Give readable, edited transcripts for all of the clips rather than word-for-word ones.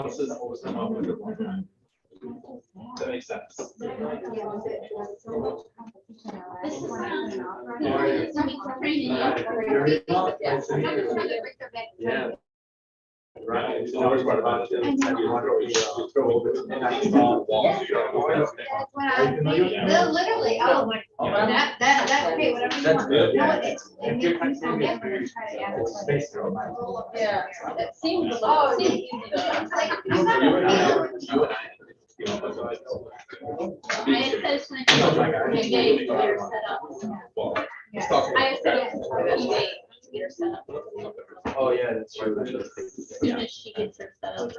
houses always come out with it one time. That makes sense. Yeah. Right. So the part about it. Literally, oh, that, okay, whatever you want. Good. No, it makes me so different to try to add it. Yeah, it seems a little, seems easy to. I intentionally engaged your setup. Let's talk I about have to engage to get her set up. Oh, yeah, that's true. As soon as she gets her set up.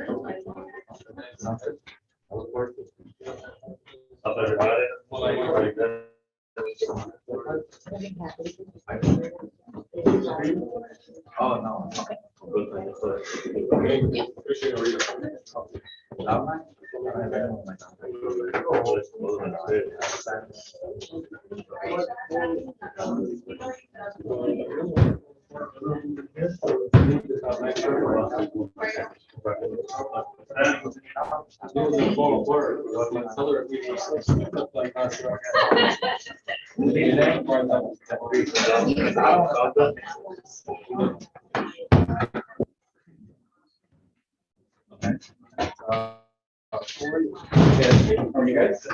Up, everybody. Oh, no. Are you guys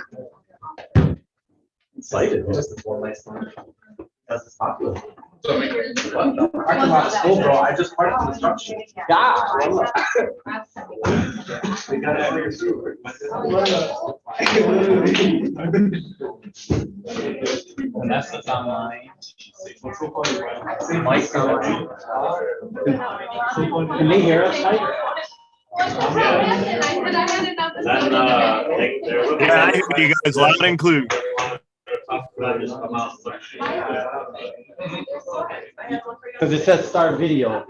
excited? Just one nice one. That's popular. I come out of school, bro. I just parked in the construction. Yeah. We got it here too. Vanessa's online. Mike's online. Can they hear us, Mike? Yeah, I hear you guys loud and clear. Because it says start video.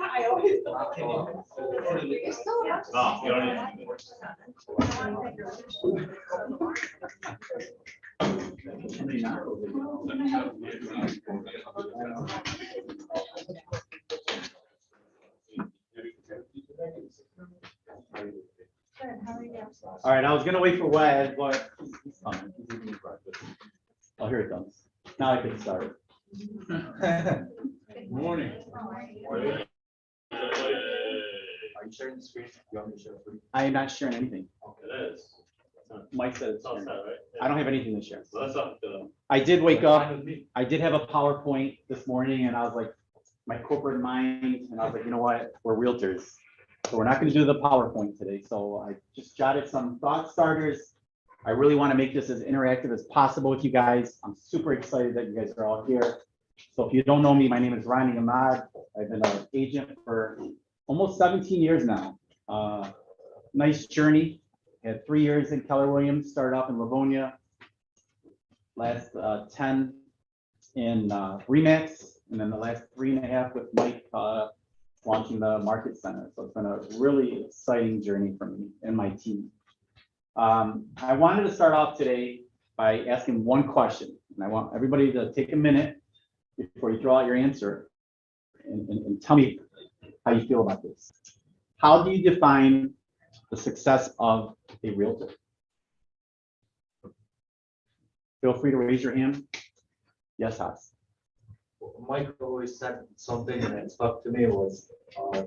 All right, I was gonna wait for Wes, but he's coming. He's eating breakfast. Oh, here it comes. Now I can start. Morning. Are you sharing the screen? You want me to share the screen? I am not sharing anything. It is. Mike said it's. It's all set, right? I don't have anything to share. Well, that's up to. I did wake up. I did have a PowerPoint this morning and I was like, my corporate mind, and I was like, you know what? We're realtors. So we're not gonna do the PowerPoint today. So I just jotted some thought starters. I really want to make this as interactive as possible with you guys. I'm super excited that you guys are all here. So if you don't know me, my name is Ronnie A. I've been an agent for almost 17 years now. Nice journey. Had 3 years in Keller Williams, started off in Livonia. Last 10 in Remax, and then the last 3.5 with Mike launching the market center. So it's been a really exciting journey for me and my team. I wanted to start off today by asking one question, and I want everybody to take a minute before you throw out your answer and tell me how you feel about this. How do you define the success of a realtor? Feel free to raise your hand. Yes, Haas. Mike always said something that stuck to me was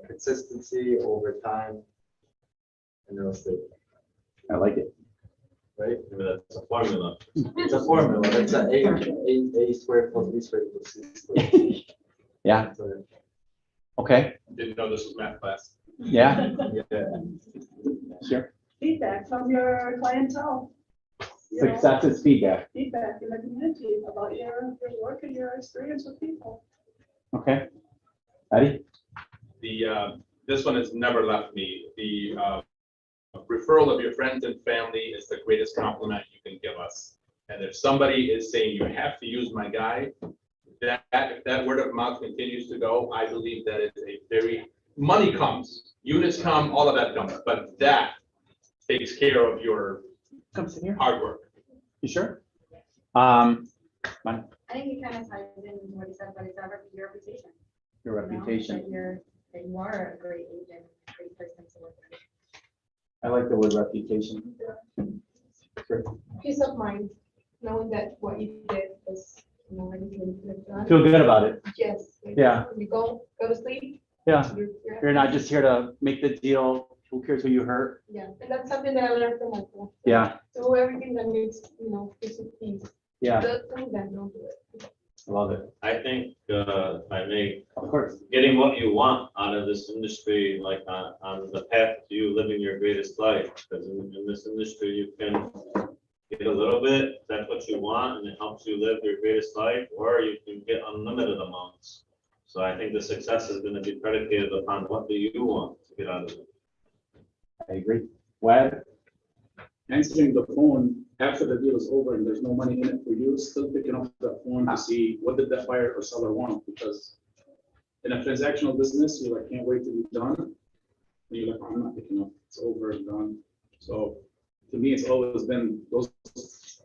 consistency over time in real estate, I like it. right? That's a formula. It's a formula. It's a A squared plus B squared plus C squared. Yeah. So, Okay. Didn't know this was math class. Yeah. yeah. Sure. Feedback from your clientele. You know, Success is feedback. Feedback in the community about your work and your experience with people. Okay. Eddie? This one has never left me. The referral of your friends and family is the greatest compliment you can give us. And if somebody is saying you have to use my guy, if that word of mouth continues to go, I believe that it's a very, money comes, units come, all of that comes, but that takes care of your Come sit here. hard work. You sure? I think it kind of ties into what he said, but it's your reputation. Your you know, reputation. That you are a great agent, a great person to work with. I like the word reputation. Peace of mind, knowing that what you did was, you know, everything you could have done. Feel good about it. Yes. Yeah. When you go to sleep. Yeah. You're You're not just here to make the deal. Who cares who you hurt? Yeah, and that's something that I learned from Michael. Yeah. Do everything that makes, you know, gives you peace. Yeah. Don't do it. I love it. I think, if I may, Of course. getting what you want out of this industry, like on the path to you living your greatest life, because in this industry, you can get a little bit, that's what you want, and it helps you live your greatest life, or you can get unlimited amounts. So I think the success is gonna be predicated upon what do you want to get out of it. I agree. Web, Answering the phone after the deal is over and there's no money in it for you, still picking up the phone to see what did that buyer or seller want, because in a transactional business, you're like, can't wait to be done. And you're like, I'm not picking up, it's over and done. So to me, it's always been those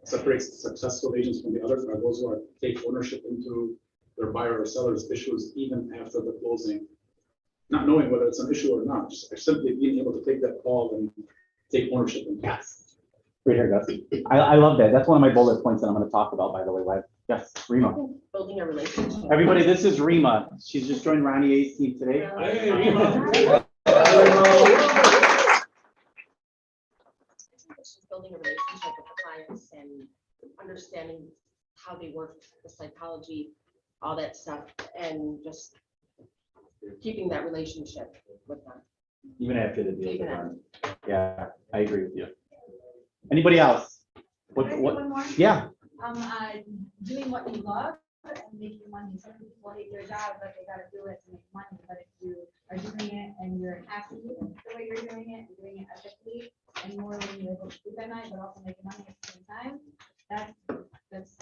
separates successful agents from the others are those who are take ownership into their buyer or seller's issues even after the closing. Not knowing whether it's an issue or not, just simply being able to take that call and take ownership in that. right here, Gus. I love that. That's one of my bullet points that I'm going to talk about, by the way. Web. Yes, Rima. Building a relationship. Everybody, this is Rima. She's just joined Ronnie A's team today. Hey, Rima. It's just building a relationship with the clients and understanding how they work, the psychology, all that stuff, and just keeping that relationship with them. Even after the deal is Even done. Yeah, I agree with you. Anybody else? Can I say What? one more? Yeah, Doing what you love and making money. Some people hate their job, but they gotta do it to make money. But if you are doing it and you're happy with the way you're doing it, and doing it ethically, and more when you're able to sleep at night, but also making money at the same time, that's.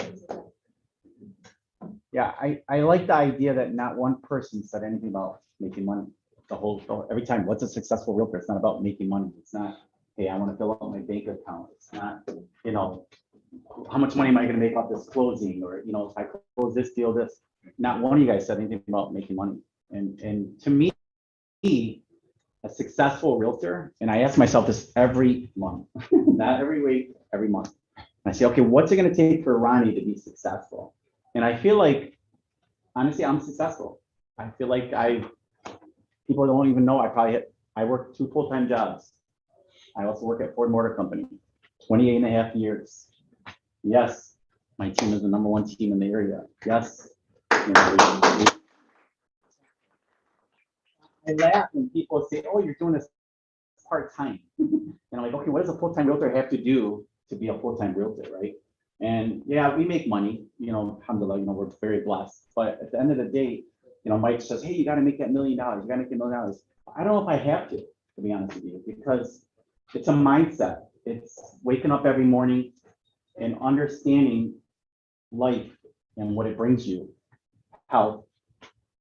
yeah, I like the idea that not one person said anything about making money. Every time, what's a successful realtor? It's not about making money. It's not, hey, I want to fill out my bank account. It's not, you know, how much money am I going to make off this closing? Or, you know, if I close this deal, this, not one of you guys said anything about making money. And to me, a successful realtor, and I ask myself this every month, not every week, every month. I say, okay, what's it going to take for Ronnie to be successful? And I feel like, honestly, I'm successful. I feel like people don't even know I work 2 full-time jobs. I also work at Ford Motor Company, 28 and a half years. Yes, my team is the #1 team in the area. Yes. You know, I laugh when people say, oh, you're doing this part-time. And I'm like, okay, what does a full-time realtor have to do to be a full-time realtor, right? And yeah, we make money, you know, alhamdulillah, you know, we're very blessed. But at the end of the day, you know, Mike says, hey, you got to make that $1 million. You got to make $1 million. I don't know if I have to be honest with you, because it's a mindset. It's waking up every morning and understanding life and what it brings you. Health,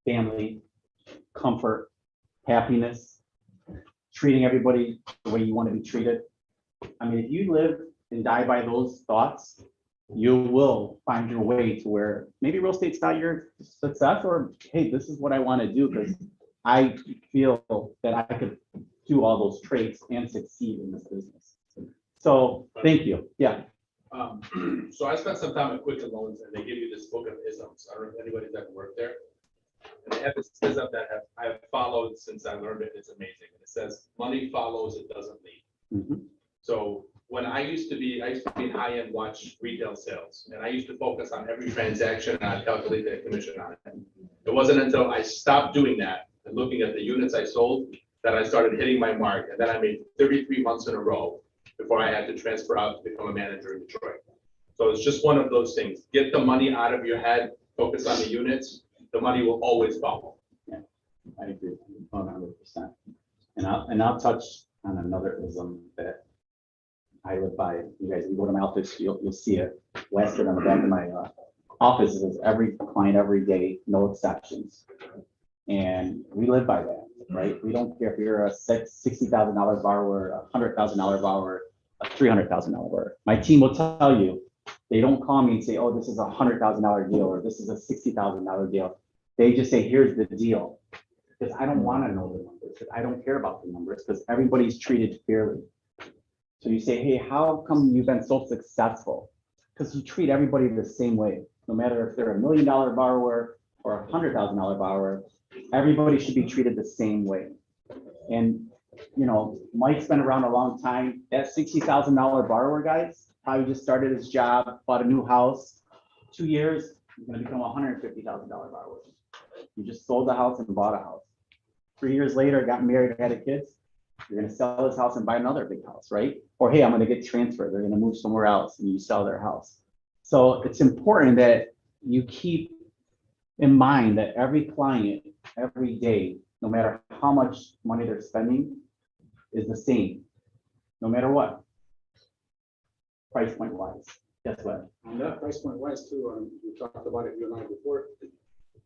family, comfort, happiness, treating everybody the way you want to be treated. I mean, if you live and die by those thoughts, you will find your way to where maybe real estate's not your success, or hey, this is what I want to do because I feel that I could do all those traits and succeed in this business. So thank you. Yeah. So I spent some time at Quicken Loans, and they give you this book of isms. I don't know if anybody's ever worked there. And they have this ism that I have followed since I learned it. It's amazing. And it says, money follows, it doesn't lead. Mhm. So when I used to be in high-end watch retail sales, and I used to focus on every transaction and I'd calculate the commission on it. It wasn't until I stopped doing that and looking at the units I sold that I started hitting my mark. And then I made 33 months in a row before I had to transfer out to become a manager in Detroit. So it's just one of those things. Get the money out of your head, focus on the units, the money will always follow. Yeah, I agree 100%. And I'll touch on another ism that I live by. You guys, you go to my office, you'll see it plastered on the back of my office. It is every client every day, no exceptions. And we live by that, right? We don't care if you're a $60,000 borrower, a $100,000 borrower, a $300,000 borrower. My team will tell you, they don't call me and say, oh, this is a $100,000 deal, or this is a $60,000 deal. They just say, here's the deal. Because I don't want to know the numbers. I don't care about the numbers because everybody's treated fairly. So you say, hey, how come you've been so successful? Because you treat everybody the same way, no matter if they're $1 million borrower or a $100,000 borrower, everybody should be treated the same way. And, you know, Mike's been around a long time. That $60,000 borrower, guys, probably just started his job, bought a new house. 2 years, he's gonna become a $150,000 borrower. You just sold the house and bought a house. 3 years later, got married, had kids. You're gonna sell this house and buy another big house, right? Or hey, I'm gonna get transferred. They're gonna move somewhere else and you sell their house. So it's important that you keep in mind that every client, every day, no matter how much money they're spending, is the same, no matter what. Price point wise, guess what? On that price point wise too, we talked about it, you and I before,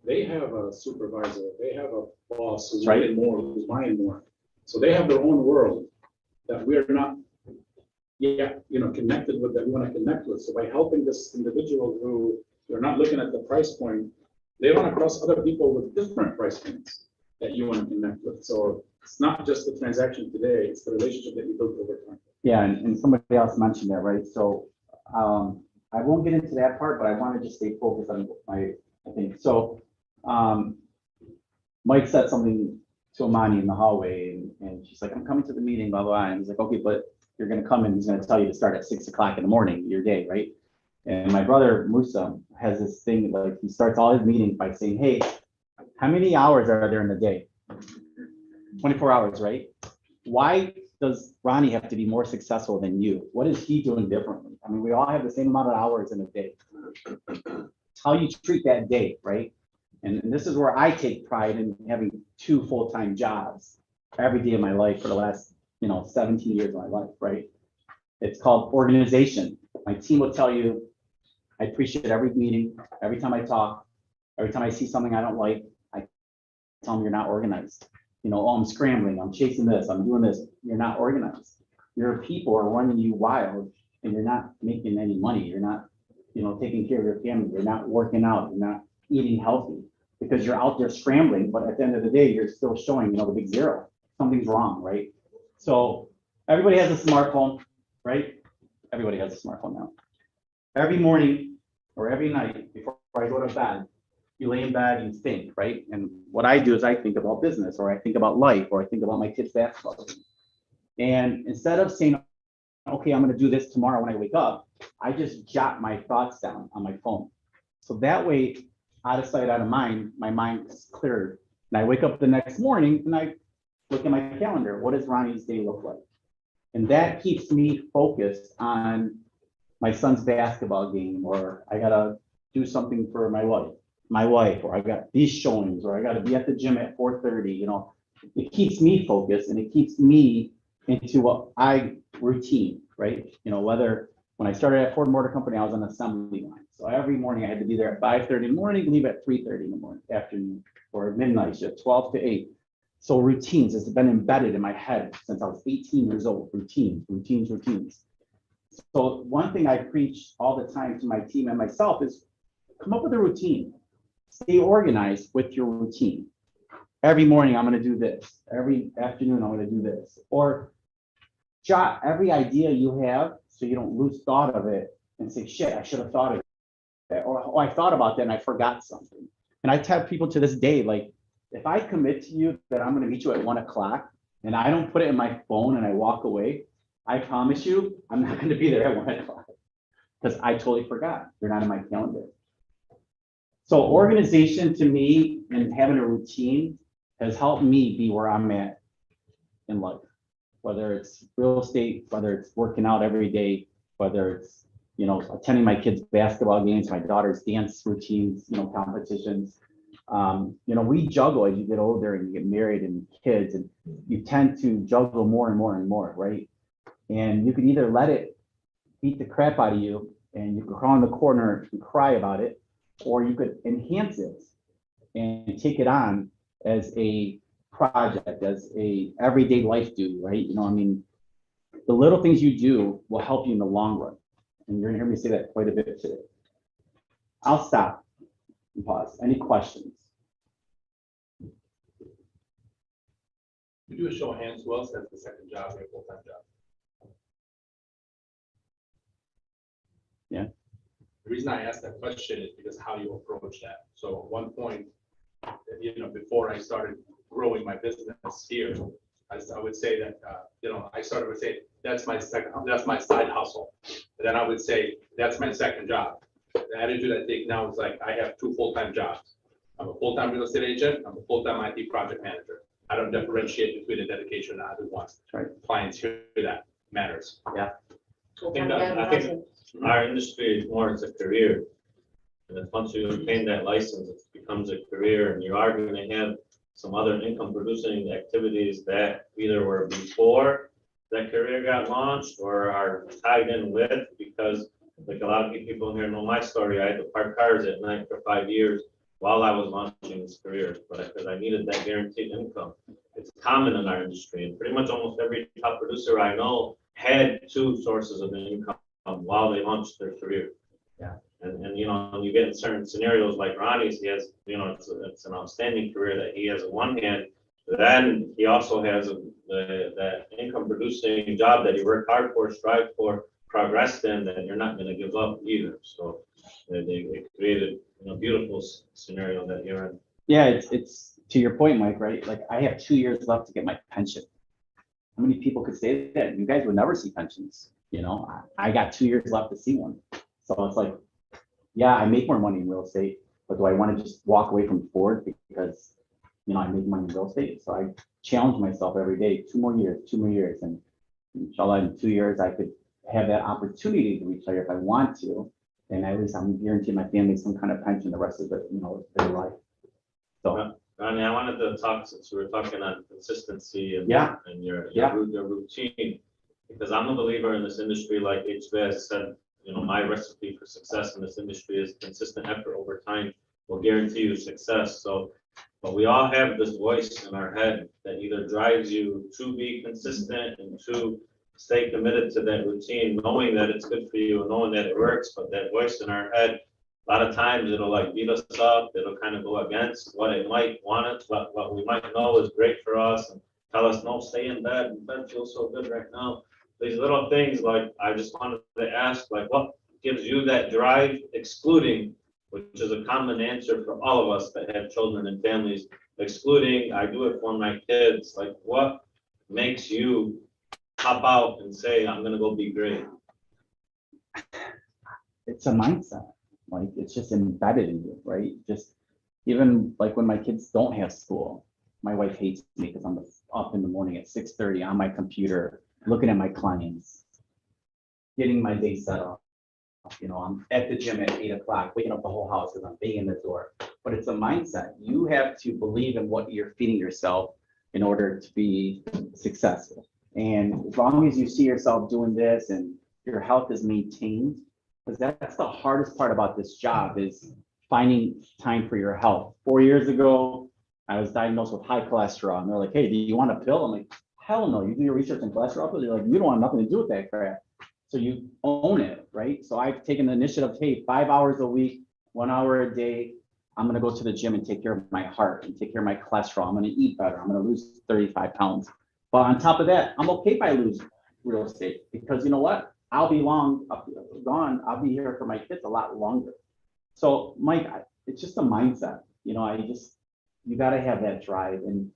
they have a supervisor, they have a boss who's Right. getting more, who's buying more. So they have their own world that we're not yet, connected with, that we want to connect with. So by helping this individual who they're not looking at the price point, they run across other people with different price points that you want to connect with. So it's not just the transaction today, it's the relationship that you build over time. Yeah, and somebody else mentioned that, right? So I won't get into that part, but I want to just stay focused on I think. So Mike said something to Amani in the hallway, and she's like, I'm coming to the meeting, blah, blah, and he's like, okay, but you're gonna come and he's gonna tell you to start at 6 o'clock in the morning, your day, right? And my brother Musa has this thing, like he starts all his meetings by saying, hey, how many hours are there in the day? 24 hours, right? Why does Ronnie have to be more successful than you? What is he doing differently? I mean, we all have the same amount of hours in a day. It's how you treat that day, right? And this is where I take pride in having 2 full-time jobs every day of my life for the last, 17 years of my life, right? It's called organization. My team will tell you, I appreciate every meeting, every time I talk, every time I see something I don't like, I tell them you're not organized. Oh, I'm scrambling, I'm chasing this, I'm doing this. You're not organized. Your people are running you wild and you're not making any money. You're not, taking care of your family. You're not working out. You're not eating healthy because you're out there scrambling. But at the end of the day, you're still showing, the big zero. Something's wrong, right? So everybody has a smartphone, right? Everybody has a smartphone now. Every morning or every night before I go to bed, you lay in bed and think, right? And what I do is I think about business, or I think about life, or I think about my kids' basketball game. And instead of saying, okay, I'm going to do this tomorrow when I wake up, I just jot my thoughts down on my phone. So that way, out of sight, out of mind, my mind is cleared. And I wake up the next morning and I look at my calendar. What does Ronnie's day look like? And that keeps me focused on my son's basketball game, or I got to do something for my wife, or I got these showings, or I got to be at the gym at 4:30. It keeps me focused and it keeps me into what I routine, right? Whether when I started at Ford Motor Company, I was on the assembly line. So every morning I had to be there at 5:30 in the morning, leave at 3:30 in the morning, afternoon, or midnight shift, 12 to 8. So routines has been embedded in my head since I was 18 years old. Routines. So one thing I preach all the time to my team and myself is come up with a routine. Stay organized with your routine. Every morning I'm going to do this. Every afternoon I'm going to do this. Or jot every idea you have so you don't lose thought of it and say, shit, I should have thought of that. Or oh, I thought about that and I forgot something. And I tell people to this day, like, if I commit to you that I'm going to meet you at 1 o'clock and I don't put it in my phone and I walk away, I promise you, I'm not going to be there at 1 o'clock because I totally forgot. They're not in my calendar. So organization to me and having a routine has helped me be where I'm at in life, whether it's real estate, whether it's working out every day, whether it's, attending my kids' basketball games, my daughter's dance routines, competitions. We juggle as you get older and you get married and kids, and you tend to juggle more and more and more, right? And you can either let it beat the crap out of you and you can crawl in the corner and cry about it, or you could enhance it and take it on as a project, as a everyday life duty, right? The little things you do will help you in the long run. And you're gonna hear me say that quite a bit today. I'll stop and pause. Any questions? You do a show of hands, who else has the second job or a full-time job? Yeah. The reason I asked that question is because how you approach that. So at one point, before I started growing my business here, I would say that, I started with saying, that's my side hustle. And then I would say, that's my second job. The attitude I take now is like, I have two full-time jobs. I'm a full-time real estate agent, I'm a full-time IT project manager. I don't differentiate between the dedication and either one. Right. Clients hear that matters. Full-time that- family I think- husband. Our industry is more, it's a career. And then once you obtain that license, it becomes a career and you are gonna have some other income producing activities that either were before that career got launched or are tied in with, because like a lot of people here know my story, I had to park cars at night for 5 years while I was launching this career, because I needed that guaranteed income. It's common in our industry, and pretty much almost every top producer I know had two sources of income while they launched their career. Yeah. And you get in certain scenarios like Ronnie's, he has, it's an outstanding career that he has on one hand. Then he also has that income producing job that he worked hard for, strived for, progressed in, that you're not gonna give up either. So they created a beautiful scenario that you're in. Yeah, it's to your point, Mike, right? Like I have 2 years left to get my pension. How many people could say that? You guys would never see pensions, I got 2 years left to see one. So it's like, yeah, I make more money in real estate, but do I want to just walk away from Ford because, I make money in real estate? So I challenge myself every day, 2 more years. And inshallah, in 2 years, I could have that opportunity to retire if I want to. And at least I'm guaranteeing my family some kind of pension the rest of their life. So, Ronnie, I wanted to talk, since we were talking on consistency and Yeah. and your Yeah. your routine, because I'm a believer in this industry, like HVAC said, my recipe for success in this industry is consistent effort over time will guarantee you success. So, but we all have this voice in our head that either drives you to be consistent and to stay committed to that routine, knowing that it's good for you and knowing that it works, but that voice in our head, a lot of times it'll like beat us up, it'll kind of go against what it might want it, what we might know is great for us and tell us, no, stay in bed, bed feels so good right now. These little things, like, I just wanted to ask, like, what gives you that drive, excluding, which is a common answer for all of us that have children and families, excluding, I do it for my kids, like, what makes you pop out and say, I'm gonna go be great? it's a mindset. Like it's just embedded in you, right? Just even like when my kids don't have school, my wife hates me because I'm up in the morning at 6:30 on my computer, looking at my clients, getting my day set up. I'm at the gym at 8 o'clock, waking up the whole house because I'm banging the door. But it's a mindset. You have to believe in what you're feeding yourself in order to be successful. And as long as you see yourself doing this and your health is maintained, because that's the hardest part about this job is finding time for your health. 4 years ago, I was diagnosed with high cholesterol and they're like, hey, do you want a pill? I'm like, hell no, you do your research on cholesterol pills. You're like, you don't want nothing to do with that crap. So you own it, right? So I've taken the initiative, hey, 5 hours a week, 1 hour a day, I'm gonna go to the gym and take care of my heart and take care of my cholesterol. I'm gonna eat better. I'm gonna lose 35 pounds. But on top of that, I'm okay if I lose real estate because you know what? I'll be gone. I'll be here for my kids a lot longer. So Mike, it's just a mindset. You gotta have that drive. And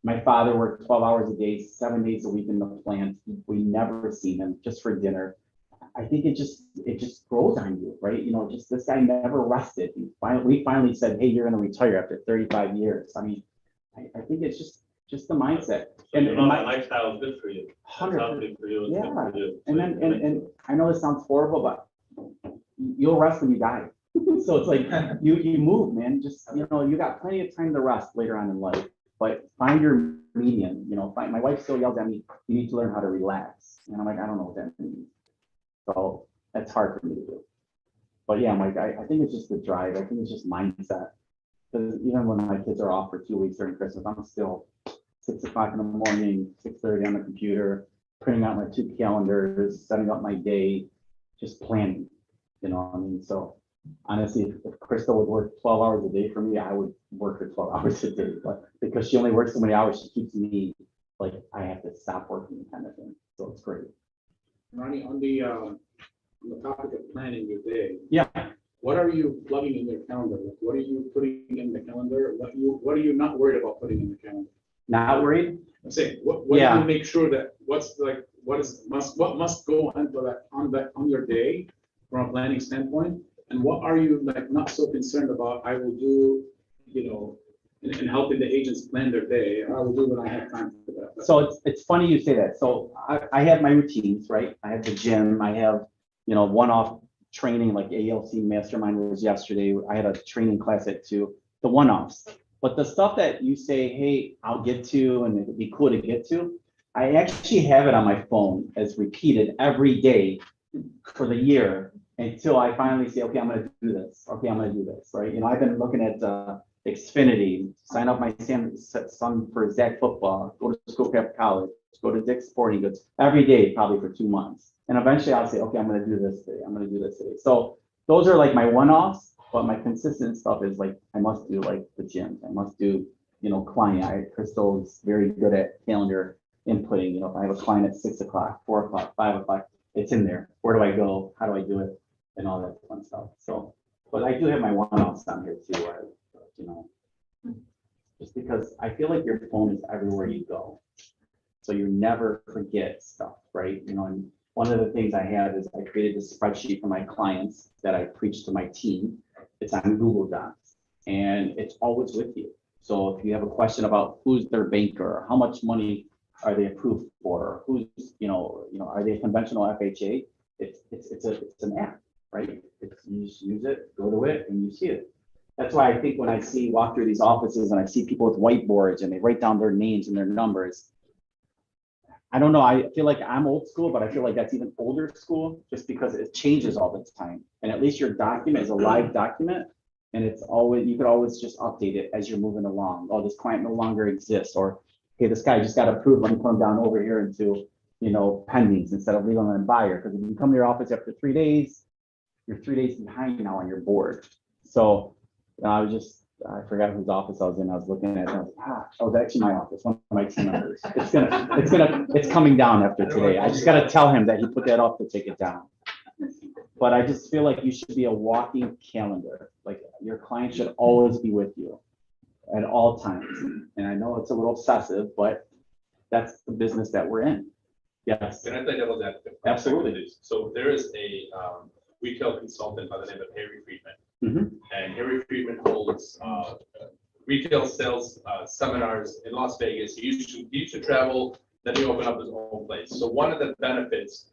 my father worked 12 hours a day, 7 days a week in the plant. We never seen him just for dinner. I think it just grows on you, right? Just this guy never rested. We finally said, hey, you're gonna retire after 35 years. I mean, I think it's just the mindset. So that lifestyle is good for you. It's 100%. healthy for you, it's good for you. And then, and I know this sounds horrible, but you'll rest when you die. So it's like, you move, man, just, you got plenty of time to rest later on in life, but find your medium, my wife still yells at me, you need to learn how to relax. And I'm like, I don't know what that means. So that's hard for me to do. But yeah, Mike, I think it's just the drive. I think it's just mindset. Because even when my kids are off for 2 weeks during Christmas, I'm still 6 o'clock in the morning, 6:30 on the computer, printing out my 2 calendars, setting up my day, just planning, So honestly, if Crystal would work 12 hours a day for me, I would work for 12 hours a day. But because she only works so many hours, she keeps me like I have to stop working kind of thing. So it's great. Ronnie, on the on the topic of planning your day, Yeah, what are you plugging in your calendar? Like, what are you putting in the calendar? What are you not worried about putting in the calendar? not worried. I'm saying, what do Yeah. you make sure that, what must go into that, on your day from a planning standpoint? And what are you like not so concerned about, I will do, in helping the agents plan their day, I will do when I have time for that. So it's funny you say that. So I have my routines, right? I have the gym, I have, one-off training like ALC Mastermind was yesterday. I had a training class at 2, the one-offs. But the stuff that you say, hey, I'll get to, and it'd be cool to get to, I actually have it on my phone as repeated every day for the year until I finally say, okay, I'm gonna do this. Okay, I'm gonna do this, right? I've been looking at Xfinity, sign up my son for Zach football, go to Schoolcraft College, go to Dick's Sporting Goods every day, probably for 2 months. And eventually I'll say, okay, I'm gonna do this today. I'm gonna do this today. So those are like my one-offs. But my consistent stuff is like, I must do like the gym, I must do, client. Crystal's very good at calendar inputting. If I have a client at 6 o'clock, 4 o'clock, 5 o'clock, it's in there. Where do I go? How do I do it? And all that fun stuff. So, but I do have my one-offs on here too, just because I feel like your phone is everywhere you go. So you never forget stuff, right? And one of the things I have is I created this spreadsheet for my clients that I preach to my team. It's on Google Docs and it's always with you. So if you have a question about who's their banker, how much money are they approved for, who's, are they a conventional FHA? It's an app, right? You just use it, go to it, and you see it. That's why I think when I walk through these offices and I see people with whiteboards and they write down their names and their numbers, I don't know, I feel like I'm old school, but I feel like that's even older school just because it changes all the time. And at least your document is a live document and you could always just update it as you're moving along. Oh, this client no longer exists, or hey, this guy just got approved, let me put him down over here into, pendings instead of legal and buyer. Because if you come to your office after 3 days, you're 3 days behind now on your board. So I forgot whose office I was in. I was looking at it. I was like, that was actually my office, one of my team members. It's coming down after today. I just got to tell him that he put that up to take it down. But I just feel like you should be a walking calendar. Like your client should always be with you at all times. And I know it's a little obsessive, but that's the business that we're in. Yes. Can I play devil's advocate? Absolutely. So there is a retail consultant by the name of Harry Friedman. Mhm. And Harry Friedman holds retail sales seminars in Las Vegas. He used to travel, then he opened up his own place. So one of the benefits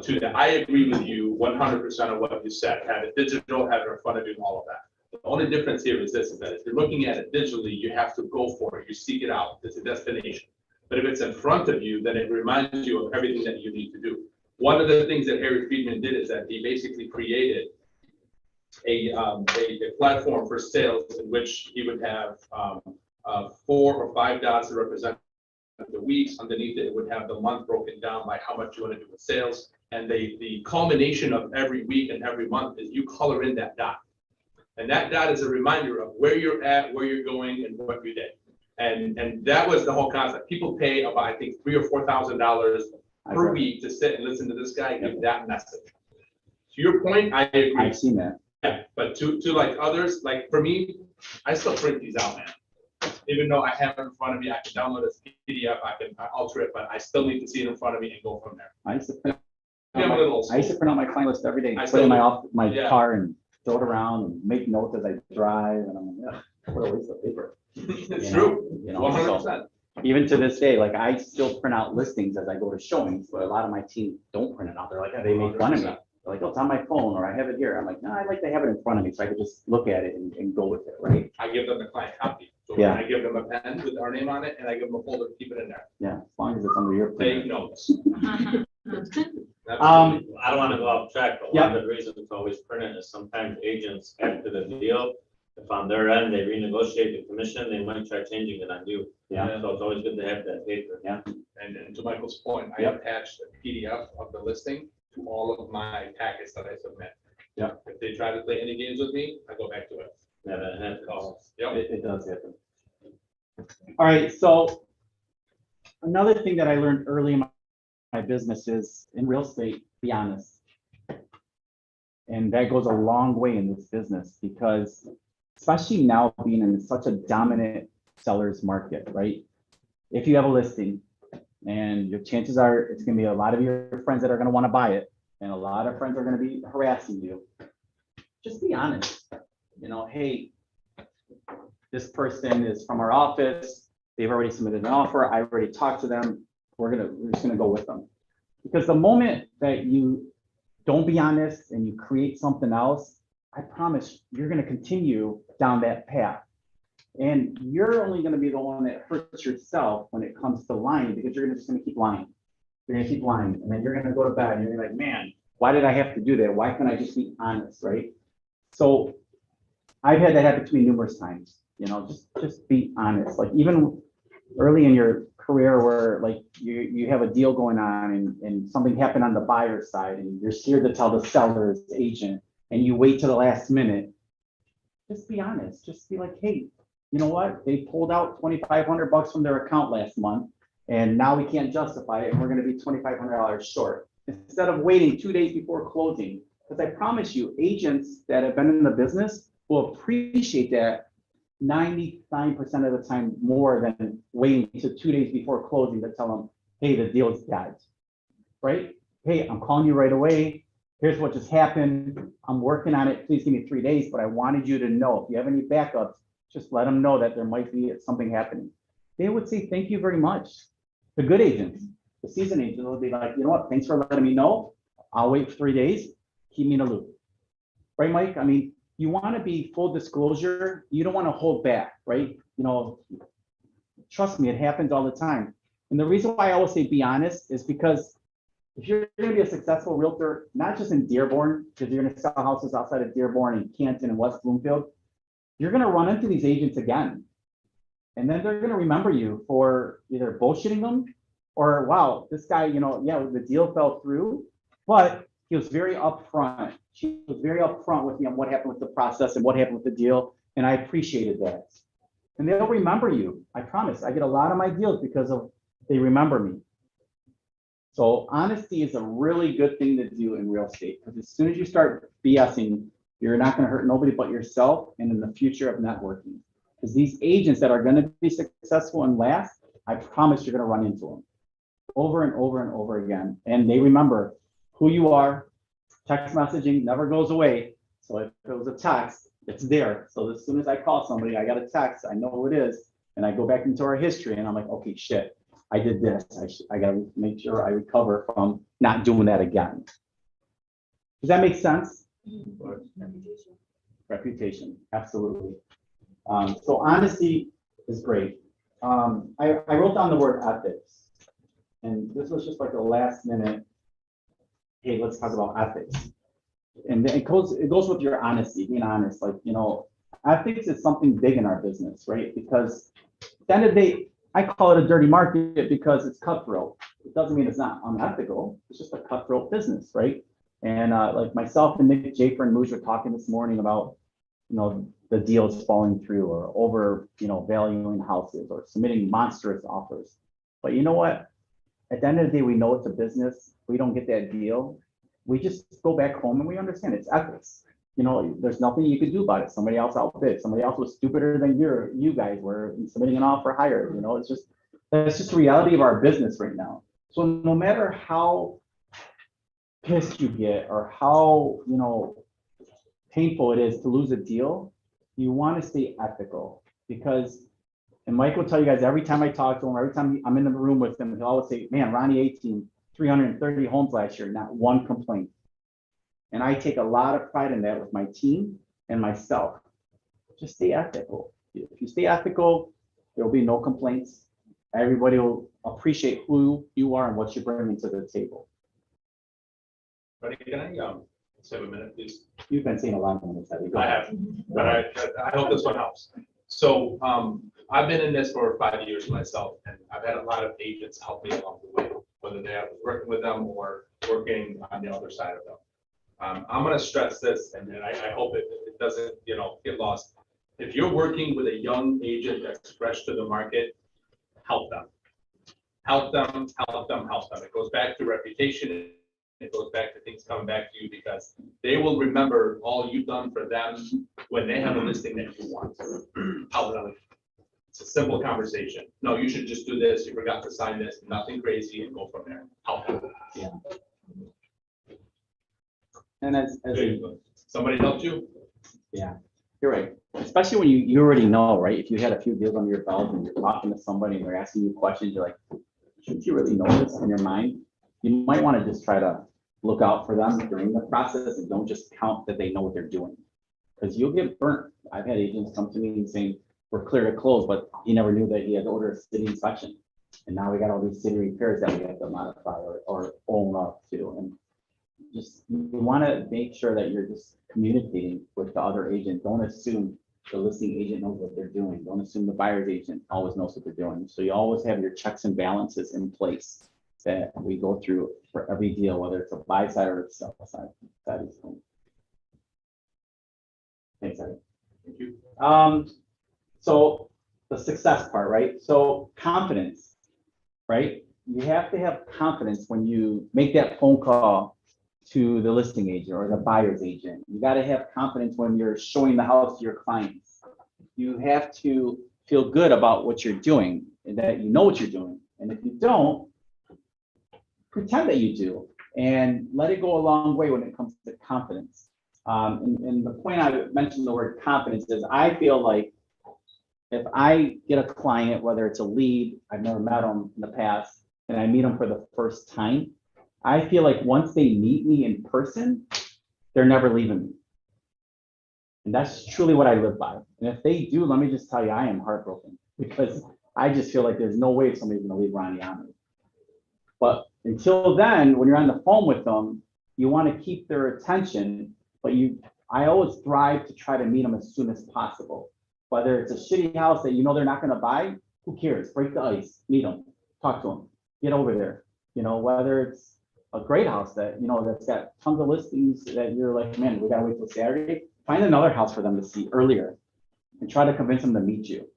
to that, I agree with you 100% of what you said. Have it digital, have it in front of you, and all of that. The only difference here is this: is that if you're looking at it digitally, you have to go for it. You seek it out. It's a destination. But if it's in front of you, then it reminds you of everything that you need to do. One of the things that Harry Friedman did is that he basically created a platform for sales in which he would have 4 or 5 dots that represent the weeks. Underneath it, it would have the month broken down by how much you want to do with sales. And the culmination of every week and every month is you color in that dot. And that dot is a reminder of where you're at, where you're going, and what you did. And that was the whole concept. People pay about, I think, $3,000 or $4,000 per week to sit and listen to this guy give that message. To your point, I agree. I've seen that. Yeah, but to like others, like for me, I still print these out, man. Even though I have it in front of me, I can download this PDF, I can alter it, but I still need to see it in front of me and go from there. I used to print Yeah, I'm a little I used to print out my client list every day, I put it still in do. my Yeah. car and throw it around and make notes as I drive, and I'm like, yeah, what a waste of paper. It's You know, true, you know, 100%. Even to this day, like I still print out listings as I go to showings, but a lot of my team don't print it out. They're like, they make fun of me. They're like, oh, it's on my phone, or I have it here. I'm like, no, I like to have it in front of me so I could just look at it and go with it, right? I give them the client copy. So Yeah. I give them a pen with our name on it, and I give them a folder to keep it in there. Yeah, as long as it's under your. Take printer. notes. Absolutely. I don't want to go off track, but one of the reasons it's always printed is sometimes agents after the deal, if on their end they renegotiate the commission, they might try changing it on you. Yeah. So it's always good to have that paper. Yeah. And to Michael's point, I Yep. attached a PDF of the listing to all of my packets that I submit. Yeah. If they try to play any games with me, I go back to it. Yeah, that happens. So, yep. It does happen. All right, so another thing that I learned early in my business is in real estate, be honest. And that goes a long way in this business because especially now being in such a dominant seller's market, right? If you have a listing and your chances are it's gonna be a lot of your friends that are gonna wanna buy it and a lot of friends are gonna be harassing you. Just be honest, you know, hey, this person is from our office, they've already submitted an offer, I already talked to them, we're just gonna go with them. Because the moment that you don't be honest and you create something else, I promise you're gonna continue down that path. And you're only gonna be the one that hurts yourself when it comes to lying because you're just gonna keep lying. You're gonna keep lying and then you're gonna go to bed and you're gonna be like, man, why did I have to do that? Why can't I just be honest, right? So I've had that happen to me numerous times, you know, just be honest. Like even early in your career where like you have a deal going on and something happened on the buyer side and you're scared to tell the seller's agent and you wait till the last minute, just be honest. Just be like, hey, you know what? They pulled out $2,500 from their account last month and now we can't justify it and we're gonna be $2,500 short. Instead of waiting 2 days before closing, because I promise you, agents that have been in the business will appreciate that 99% of the time more than waiting to 2 days before closing to tell them, hey, the deal's dead, right? Hey, I'm calling you right away. Here's what just happened. I'm working on it. Please give me 3 days, but I wanted you to know if you have any backups, just let them know that there might be something happening. They would say, thank you very much. The good agents, the seasoned agents will be like, you know what? Thanks for letting me know. I'll wait 3 days. Keep me in a loop. Right, Mike? I mean, you want to be full disclosure. You don't want to hold back, right? You know, trust me, it happens all the time. And the reason why I always say be honest is because if you're going to be a successful realtor, not just in Dearborn, because you're going to sell houses outside of Dearborn and Canton and West Bloomfield, you're going to run into these agents again. And then they're going to remember you for either bullshitting them or, wow, this guy, you know, yeah, the deal fell through, but he was very upfront. She was very upfront with me on what happened with the process and what happened with the deal. And I appreciated that. And they'll remember you. I promise. I get a lot of my deals because of they remember me. So honesty is a really good thing to do in real estate because as soon as you start BSing, you're not going to hurt nobody but yourself and in the future of networking. Because these agents that are going to be successful and last, I promise you're going to run into them over and over and over again. And they remember who you are. Text messaging never goes away. So if it was a text, it's there. So as soon as I call somebody, I got a text, I know who it is, and I go back into our history and I'm like, okay, shit, I did this. I got to make sure I recover from not doing that again. Does that make sense? Reputation, absolutely. So honesty is great. I wrote down the word ethics, and this was just like a last minute, hey, let's talk about ethics. And it goes with your honesty, being honest. Like, you know, ethics is something big in our business, right? Because at the end of the day, I call it a dirty market because it's cutthroat. It doesn't mean it's not unethical. It's just a cutthroat business, right? And like myself and Nick Jafer and Moose were talking this morning about, you know, the deals falling through or over, you know, valuing houses or submitting monstrous offers. But you know what? At the end of the day, we know it's a business. We don't get that deal. We just go back home and we understand it's ethics. You know, there's nothing you could do about it. Somebody else outbid. Somebody else was stupider than you guys were in submitting an offer higher. You know, that's just the reality of our business right now. So no matter how pissed you get or how, you know, painful it is to lose a deal, you want to stay ethical because, and Mike will tell you guys every time I talk to him, every time I'm in the room with him, he'll always say, man, Ronnie A team, 330 homes last year, not one complaint. And I take a lot of pride in that with my team and myself. Just stay ethical. If you stay ethical, there will be no complaints. Everybody will appreciate who you are and what you're bringing to the table. Ronnie, can I just have a minute, please? You've been saying a lot of minutes. I have, but I hope this one helps. So I've been in this for 5 years myself, and I've had a lot of agents help me along the way, whether they are working with them or working on the other side of them. I'm going to stress this, and I hope it doesn't, you know, get lost. If you're working with a young agent that's fresh to the market, help them. Help them, help them, help them. It goes back to reputation. it goes back to things coming back to you because they will remember all you've done for them when they have a listing that you want. How about it? It's a simple conversation. No, you should just do this. You forgot to sign this, nothing crazy, and go from there. How about it? And as a Somebody helped you? You're right. Especially when you already know, right? If you had a few deals under your belt and you're talking to somebody and they're asking you questions, you're like, shouldn't you really know this in your mind? You might want to just try to look out for them during the process and don't just count that they know what they're doing. Because you'll get burnt. I've had agents come to me and saying, we're clear to close, but he never knew that he had to order a city inspection. And now we got all these city repairs that we have to modify or own up to. And just, you want to make sure that you're just communicating with the other agent. Don't assume the listing agent knows what they're doing. Don't assume the buyer's agent always knows what they're doing. So you always have your checks and balances in place that we go through for every deal, whether it's a buy side or a sell side. That is. Thanks, Eddie. Thank you. So the success part, right? So confidence, right? You have to have confidence when you make that phone call to the listing agent or the buyer's agent. You got to have confidence when you're showing the house to your clients. You have to feel good about what you're doing and that you know what you're doing. And if you don't, pretend that you do and let it go a long way when it comes to confidence. And the point I mentioned the word confidence is I feel like if I get a client, whether it's a lead, I've never met them in the past, and I meet them for the first time, I feel like once they meet me in person, they're never leaving me. And that's truly what I live by. And if they do, let me just tell you, I am heartbroken because I just feel like there's no way somebody's gonna leave Ronnie on me. But until then, when you're on the phone with them, you wanna keep their attention, but I always strive to try to meet them as soon as possible. Whether it's a shitty house that you know they're not gonna buy, who cares? Break the ice, meet them, talk to them, get over there. You know, whether it's a great house that, you know, that's got tons of listings that you're like, man, we gotta wait till Saturday, find another house for them to see earlier and try to convince them to meet you.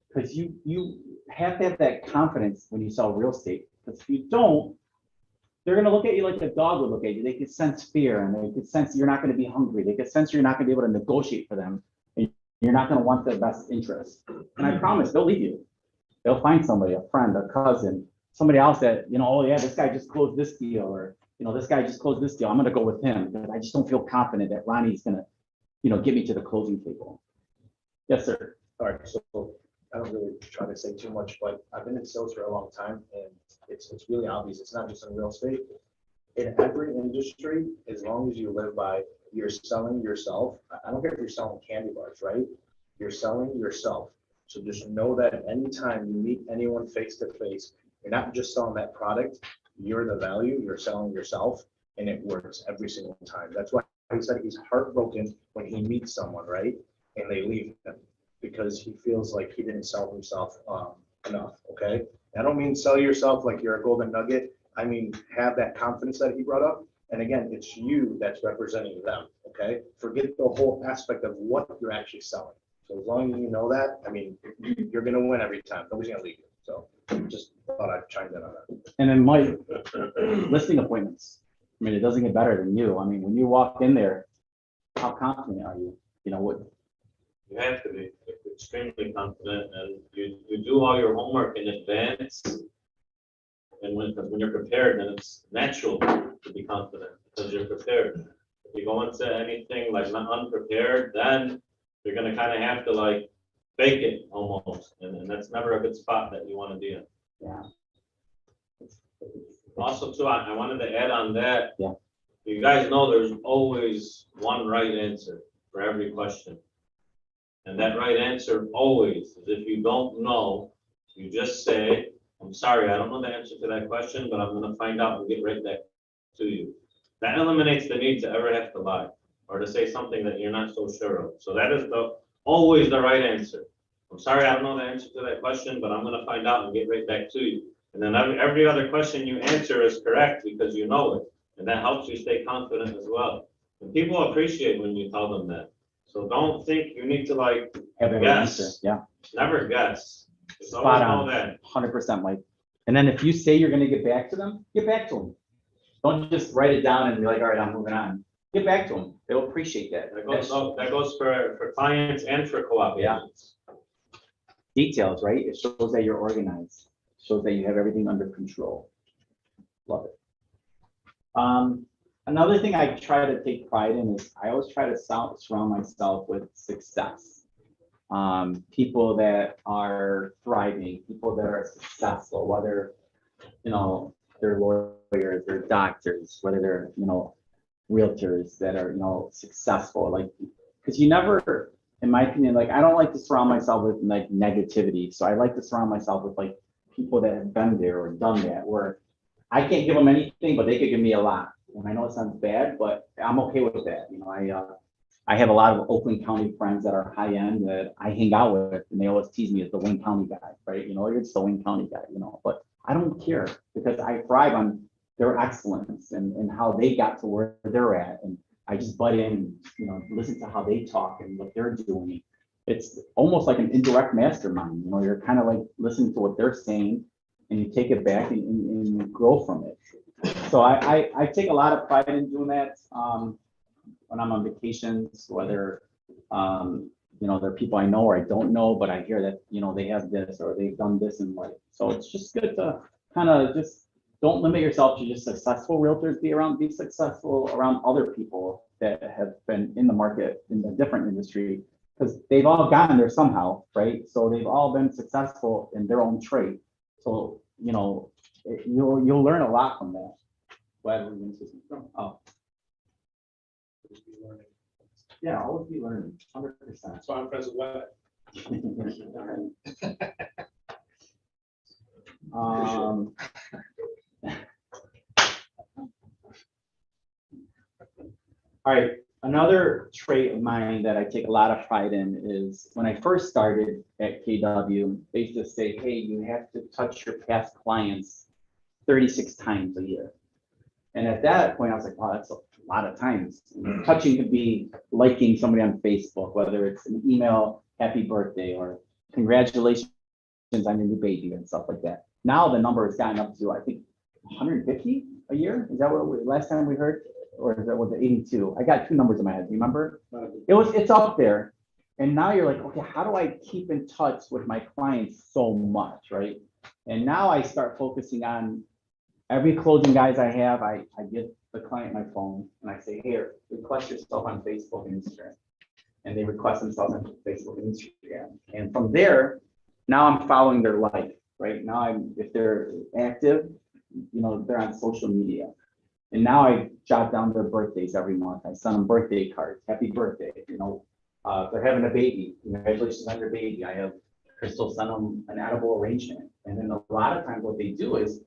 Because you have to have that confidence when you sell real estate. Because if you don't, they're gonna look at you like a dog would look at you. They could sense fear and they could sense you're not gonna be hungry. They could sense you're not gonna be able to negotiate for them. You're not going to want their best interest. And I promise they'll leave you. They'll find somebody, a friend, a cousin, somebody else that, you know, oh yeah, this guy just closed this deal, or, you know, this guy just closed this deal. I'm going to go with him because I just don't feel confident that Ronnie's going to, you know, get me to the closing table. Yes, sir. All right, so I don't really try to say too much, but I've been in sales for a long time and it's really obvious. It's not just in real estate. In every industry, as long as you live by you're selling yourself. I don't care if you're selling candy bars, right? You're selling yourself. So just know that anytime you meet anyone face to face, you're not just selling that product, you're the value, you're selling yourself, and it works every single time. That's why he said he's heartbroken when he meets someone, right? And they leave him because he feels like he didn't sell himself enough, okay? I don't mean sell yourself like you're a golden nugget. I mean, have that confidence that he brought up. And again, it's you that's representing them, okay? Forget the whole aspect of what you're actually selling. So as long as you know that, I mean, you're gonna win every time. Nobody's gonna leave you. So just thought I'd chime in on that. And then Mike, listing appointments. I mean, it doesn't get better than you. I mean, when you walk in there, how confident are you? You know what? You have to be extremely confident and you do all your homework in advance. And when you're prepared, then it's natural to be confident because you're prepared. If you go into anything like not unprepared, then you're gonna kind of have to like fake it almost. And that's never a good spot that you want to be in. Yeah. Also too, I wanted to add on that. Yeah. You guys know there's always one right answer for every question. And that right answer always is if you don't know, you just say, I'm sorry, I don't know the answer to that question, but I'm gonna find out and get right back to you. That eliminates the need to ever have to lie or to say something that you're not so sure of. So that is always the right answer. I'm sorry, I don't know the answer to that question, but I'm gonna find out and get right back to you. And then every other question you answer is correct because you know it. And that helps you stay confident as well. And people appreciate when you tell them that. So don't think you need to like Have every guess. answer. Yeah. Never guess. Just Spot always know on. that. 100%, Mike. And then if you say you're going to get back to them, get back to them. Don't just write it down and be like, all right, I'm moving on. Get back to them. They'll appreciate that. That goes for clients and for co-op Yeah. agents. Details, right? It shows that you're organized, shows that you have everything under control. Love it. Another thing I try to take pride in is I always try to surround myself with success. People that are thriving, people that are successful, whether, you know, they're lawyers, they're doctors, whether they're, you know, realtors that are, you know, successful, like, because you never, in my opinion, like, I don't like to surround myself with like negativity. So I like to surround myself with like people that have been there or done that, where I can't give them anything, but they could give me a lot. And I know it sounds bad, but I'm okay with that. You know, I have a lot of Oakland County friends that are high end that I hang out with, and they always tease me as the Wayne County guy, right? You know, you're just the Wayne County guy, you know, but I don't care because I thrive on their excellence and how they got to where they're at. And I just butt in, you know, listen to how they talk and what they're doing. It's almost like an indirect mastermind. You know, you're kind of like listening to what they're saying and you take it back and you grow from it. So I take a lot of pride in doing that when I'm on vacations, whether, you know, there are people I know or I don't know, but I hear that, you know, they have this or they've done this in life. So it's just good to kind of just don't limit yourself to just successful realtors, be successful around other people that have been in the market in a different industry, because they've all gotten there somehow, right? So they've all been successful in their own trade. So, you know, you'll learn a lot from that. Oh. Yeah, always be learning, 100%. That's why I'm friends with Web. All right, another trait of mine that I take a lot of pride in is when I first started at KW, they used to say, hey, you have to touch your past clients 36 times a year. And at that point, I was like, wow, that's a lot of times. Touching could be liking somebody on Facebook, whether it's an email, happy birthday, or congratulations on your new baby and stuff like that. Now the number has gotten up to, I think, 150 a year. Is that what last time we heard? Or was it 82? I got two numbers in my head. Do you remember? It's up there. And now you're like, okay, how do I keep in touch with my clients so much, right? And now I start focusing on every closing guys I have, I give the client my phone and I say, here, request yourself on Facebook and Instagram. And they request themselves on Facebook and Instagram. And from there, now I'm following their life, right? Now if they're active, you know, they're on social media. And now I jot down their birthdays every month. I send them birthday cards, happy birthday, you know, they're having a baby, congratulations on your baby. I have Crystal send them an edible arrangement. And then a lot of times what they do is,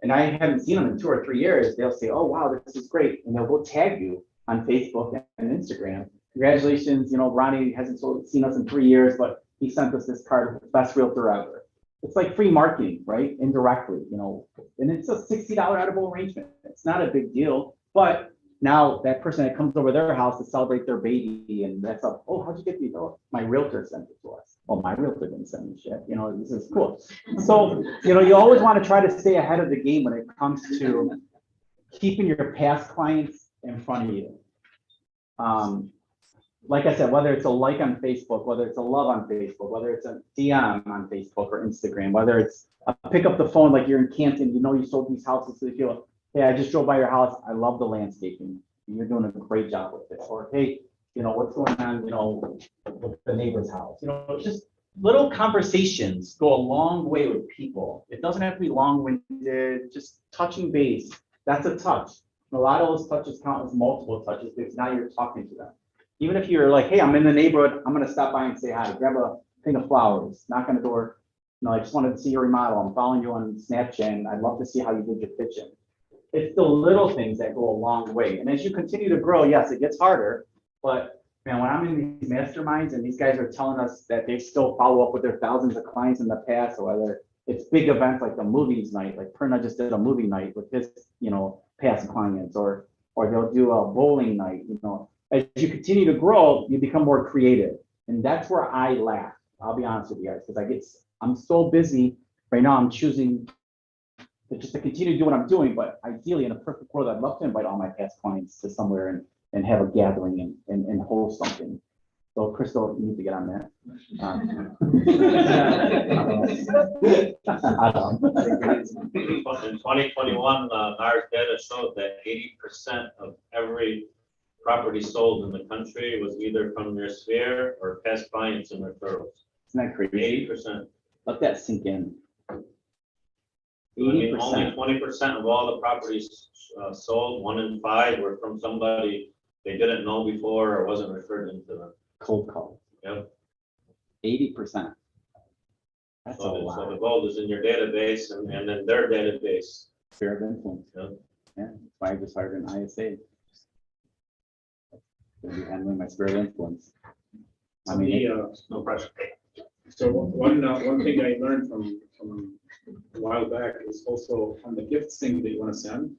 and I haven't seen them in 2 or 3 years, they'll say, oh, wow, this is great. And they'll go tag you on Facebook and Instagram. Congratulations, you know, Ronnie hasn't seen us in 3 years, but he sent us this card, best realtor ever. It's like free marketing, right? Indirectly, you know, and it's a $60 edible arrangement. It's not a big deal, but now that person that comes over their house to celebrate their baby and that's up, oh, how'd you get these? Oh, my realtor sent it to us. Well, my realtor didn't send me shit, you know, this is cool. So, you know, you always want to try to stay ahead of the game when it comes to keeping your past clients in front of you. Like I said, whether it's a like on Facebook, whether it's a love on Facebook, whether it's a DM on Facebook or Instagram, whether it's a pick up the phone like you're in Canton, you know you sold these houses, so you feel, hey, I just drove by your house, I love the landscaping, you're doing a great job with it. Or hey, you know, what's going on, you know, with the neighbor's house, you know, just little conversations go a long way with people. It doesn't have to be long-winded, just touching base. That's a touch. And a lot of those touches count as multiple touches because now you're talking to them. Even if you're like, hey, I'm in the neighborhood, I'm gonna stop by and say hi, grab a thing of flowers, knock on the door. You know, I just wanted to see your remodel. I'm following you on Snapchat and I'd love to see how you did your kitchen. It's the little things that go a long way. And as you continue to grow, yes, it gets harder, but man, when I'm in these masterminds and these guys are telling us that they still follow up with their thousands of clients in the past, or whether it's big events like the movies night, like Perna just did a movie night with his, you know, past clients, or they'll do a bowling night, you know. As you continue to grow, you become more creative. And that's where I lack. I'll be honest with you guys, because I'm so busy right now. I'm choosing just to continue to do what I'm doing, but ideally, in a perfect world, I'd love to invite all my past clients to somewhere and have a gathering and host something. So Crystal, you need to get on that. I don't know. In 2021, our data showed that 80% of every property sold in the country was either from their sphere or past clients and referrals. Isn't that crazy? 80%. Let that sink in. I mean, only 80%. 20% of all the properties sold, 1 in 5 were from somebody they didn't know before or wasn't referred into them. Cold call. Yep. 80%. That's a So the lot. gold is in your database and in their database. Sphere of influence. Yep. Yeah, that's why I just hired an ISA. Gonna be handling my sphere of influence. I mean, No pressure. So one thing I learned from a while back is also on the gift thing that you want to send.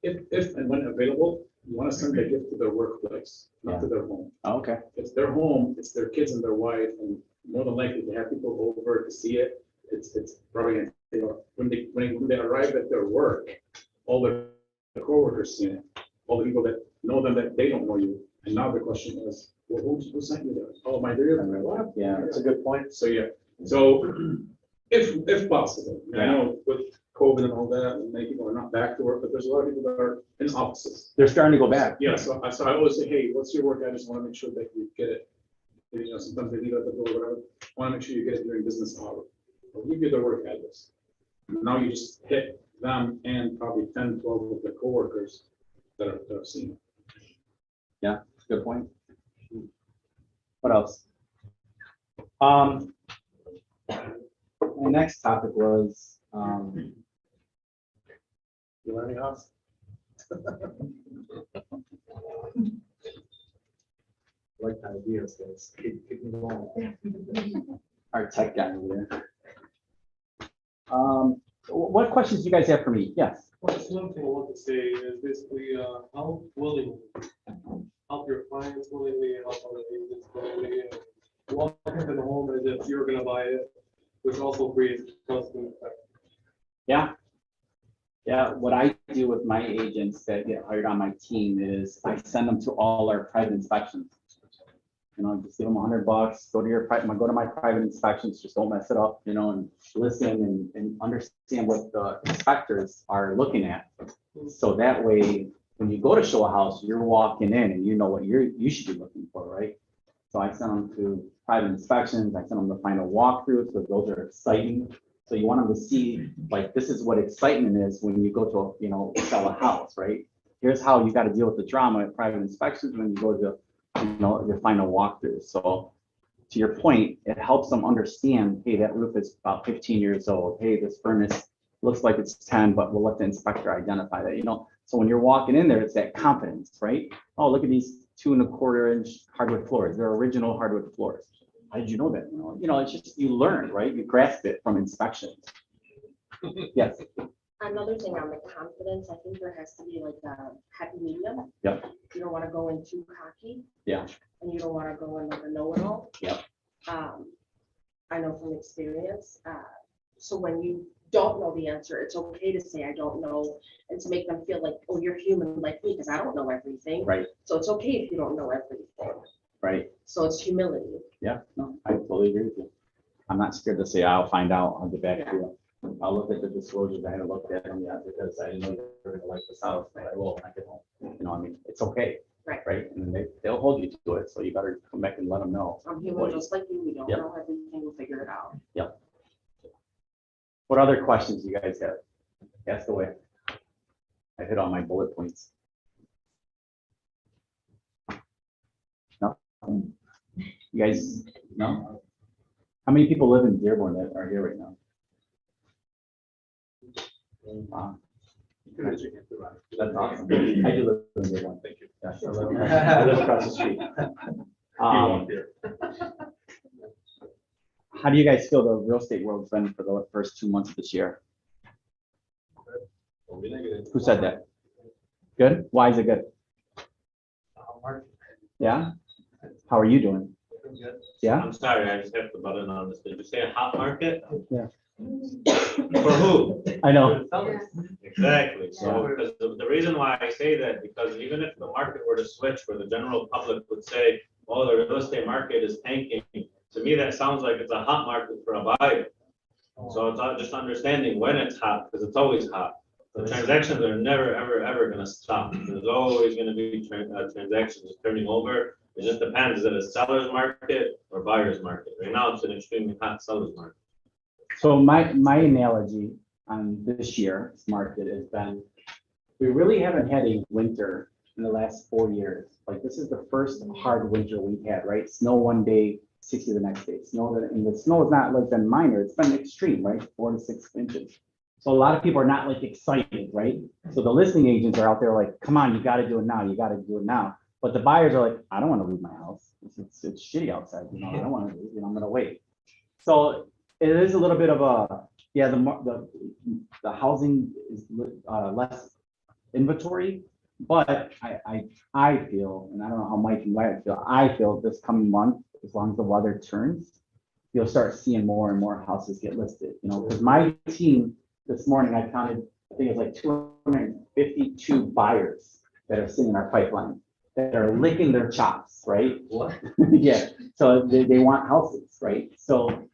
If and when available, you want to send the gift to their workplace, not to their home. okay. It's their home, it's their kids and their wife, and more than likely they have people over to see it. It's probably, when they arrive at their work, all their coworkers see it, all the people that know them that they don't know you. And now the question is, well, who sent you that? Oh, my dear, my wife. Yeah. That's a good point. So, yeah, so if possible, I know with COVID and all that, and many people are not back to work, but there's a lot of people that are in offices. They're starting to go back. Yeah, so I always say, hey, what's your work? I just want to make sure that you get it. You know, sometimes they leave it at the door, whatever. I want to make sure you get it during business hour. I'll give you the work address. Now you just hit them and probably 10, 12 of the coworkers that are seeing it. Good point. What else? My next topic was, You learning house? Like the ideas, guys. Keep me going. our tech guy over there. What questions do you guys have for me? Yes. Well, just one thing I want to say is basically, how willing, help your clients willingly, help other agents willingly, and walk into the home as if you're gonna buy it, which also creates trust and respect. Yeah. Yeah, what I do with my agents that get hired on my team is I send them to all our private inspections. You know, just give them $100, go to my private inspections, just don't mess it up, you know, and listen and understand what the inspectors are looking at. So that way, when you go to show a house, you're walking in and you know what you should be looking for, right? So I send them to private inspections, I send them the final walkthrough, so those are exciting. So you want them to see, like, this is what excitement is when you go to, you know, sell a house, right? Here's how you got to deal with the drama at private inspections when you go to, you know, your final walkthrough. So to your point, it helps them understand, hey, that roof is about 15 years old. Hey, this furnace looks like it's 10, but we'll let the inspector identify that, you know? So when you're walking in there, it's that confidence, right? Oh, look at these 2 1/4 inch hardwood floors. They're original hardwood floors. How did you know that? You know, it's just, you learn, right? You grasp it from inspections. Yes. Another thing on the confidence, I think there has to be like a happy medium. Yep. You don't want to go in too cocky. Yeah. And you don't want to go in like a know-it-all. Yep. I know from experience. So when you don't know the answer, it's okay to say, I don't know, and to make them feel like, oh, you're human like me, because I don't know everything. Right. So it's okay if you don't know everything. Right. So it's humility. Yeah, no, I totally agree with you. I'm not scared to say, I'll find out, I'll get back to you. I'll look at the disclosures, I haven't looked at them yet because I didn't know you were gonna like this house, but I will when I get home. You know, I mean, it's okay. Right. Right, and they'll hold you to it, so you better come back and let them know. I'm human just like you. We don't Yep. know everything. We'll figure it out. Yep. What other questions you guys have? Ask away. I hit all my bullet points. No? You guys, no? How many people live in Dearborn that are here right now? Wow. That's awesome. I do live in Dearborn. Thank you. Yes, I live across the street. How do you guys feel the real estate world's been for the first 2 months of this year? Who said that? Good? Why is it good? Yeah? How are you doing? Yeah? I'm sorry, I just have to butt in on this. Did you say a hot market? Yeah. For who? I know. Exactly, so, because the reason why I say that, because even if the market were to switch, where the general public would say, oh, the real estate market is tanking, to me, that sounds like it's a hot market for a buyer. So it's not just understanding when it's hot, because it's always hot. The transactions are never, ever, ever gonna stop. There's always gonna be transactions turning over. It just depends, is it a seller's market or buyer's market? Right now, it's an extremely hot seller's market. So my analogy on this year's market has been, we really haven't had a winter in the last 4 years. Like, this is the first hard winter we've had, right? Snow one day, 60 the next day. And the snow has not like been minor, it's been extreme, right? 4 to 6 inches. So a lot of people are not like excited, right? So the listing agents are out there like, come on, you gotta do it now, you gotta do it now. But the buyers are like, I don't wanna leave my house. It's shitty outside, you know, I don't wanna, you know, I'm gonna wait. So it is a little bit of a, yeah, the housing is less inventory, but I feel, and I don't know how Mike and Wyatt feel, I feel this coming month, as long as the weather turns, you'll start seeing more and more houses get listed, you know, because my team this morning, I counted, I think it was like 252 buyers that are sitting in our pipeline that are licking their chops, right? What? Yeah, so they want houses, right? So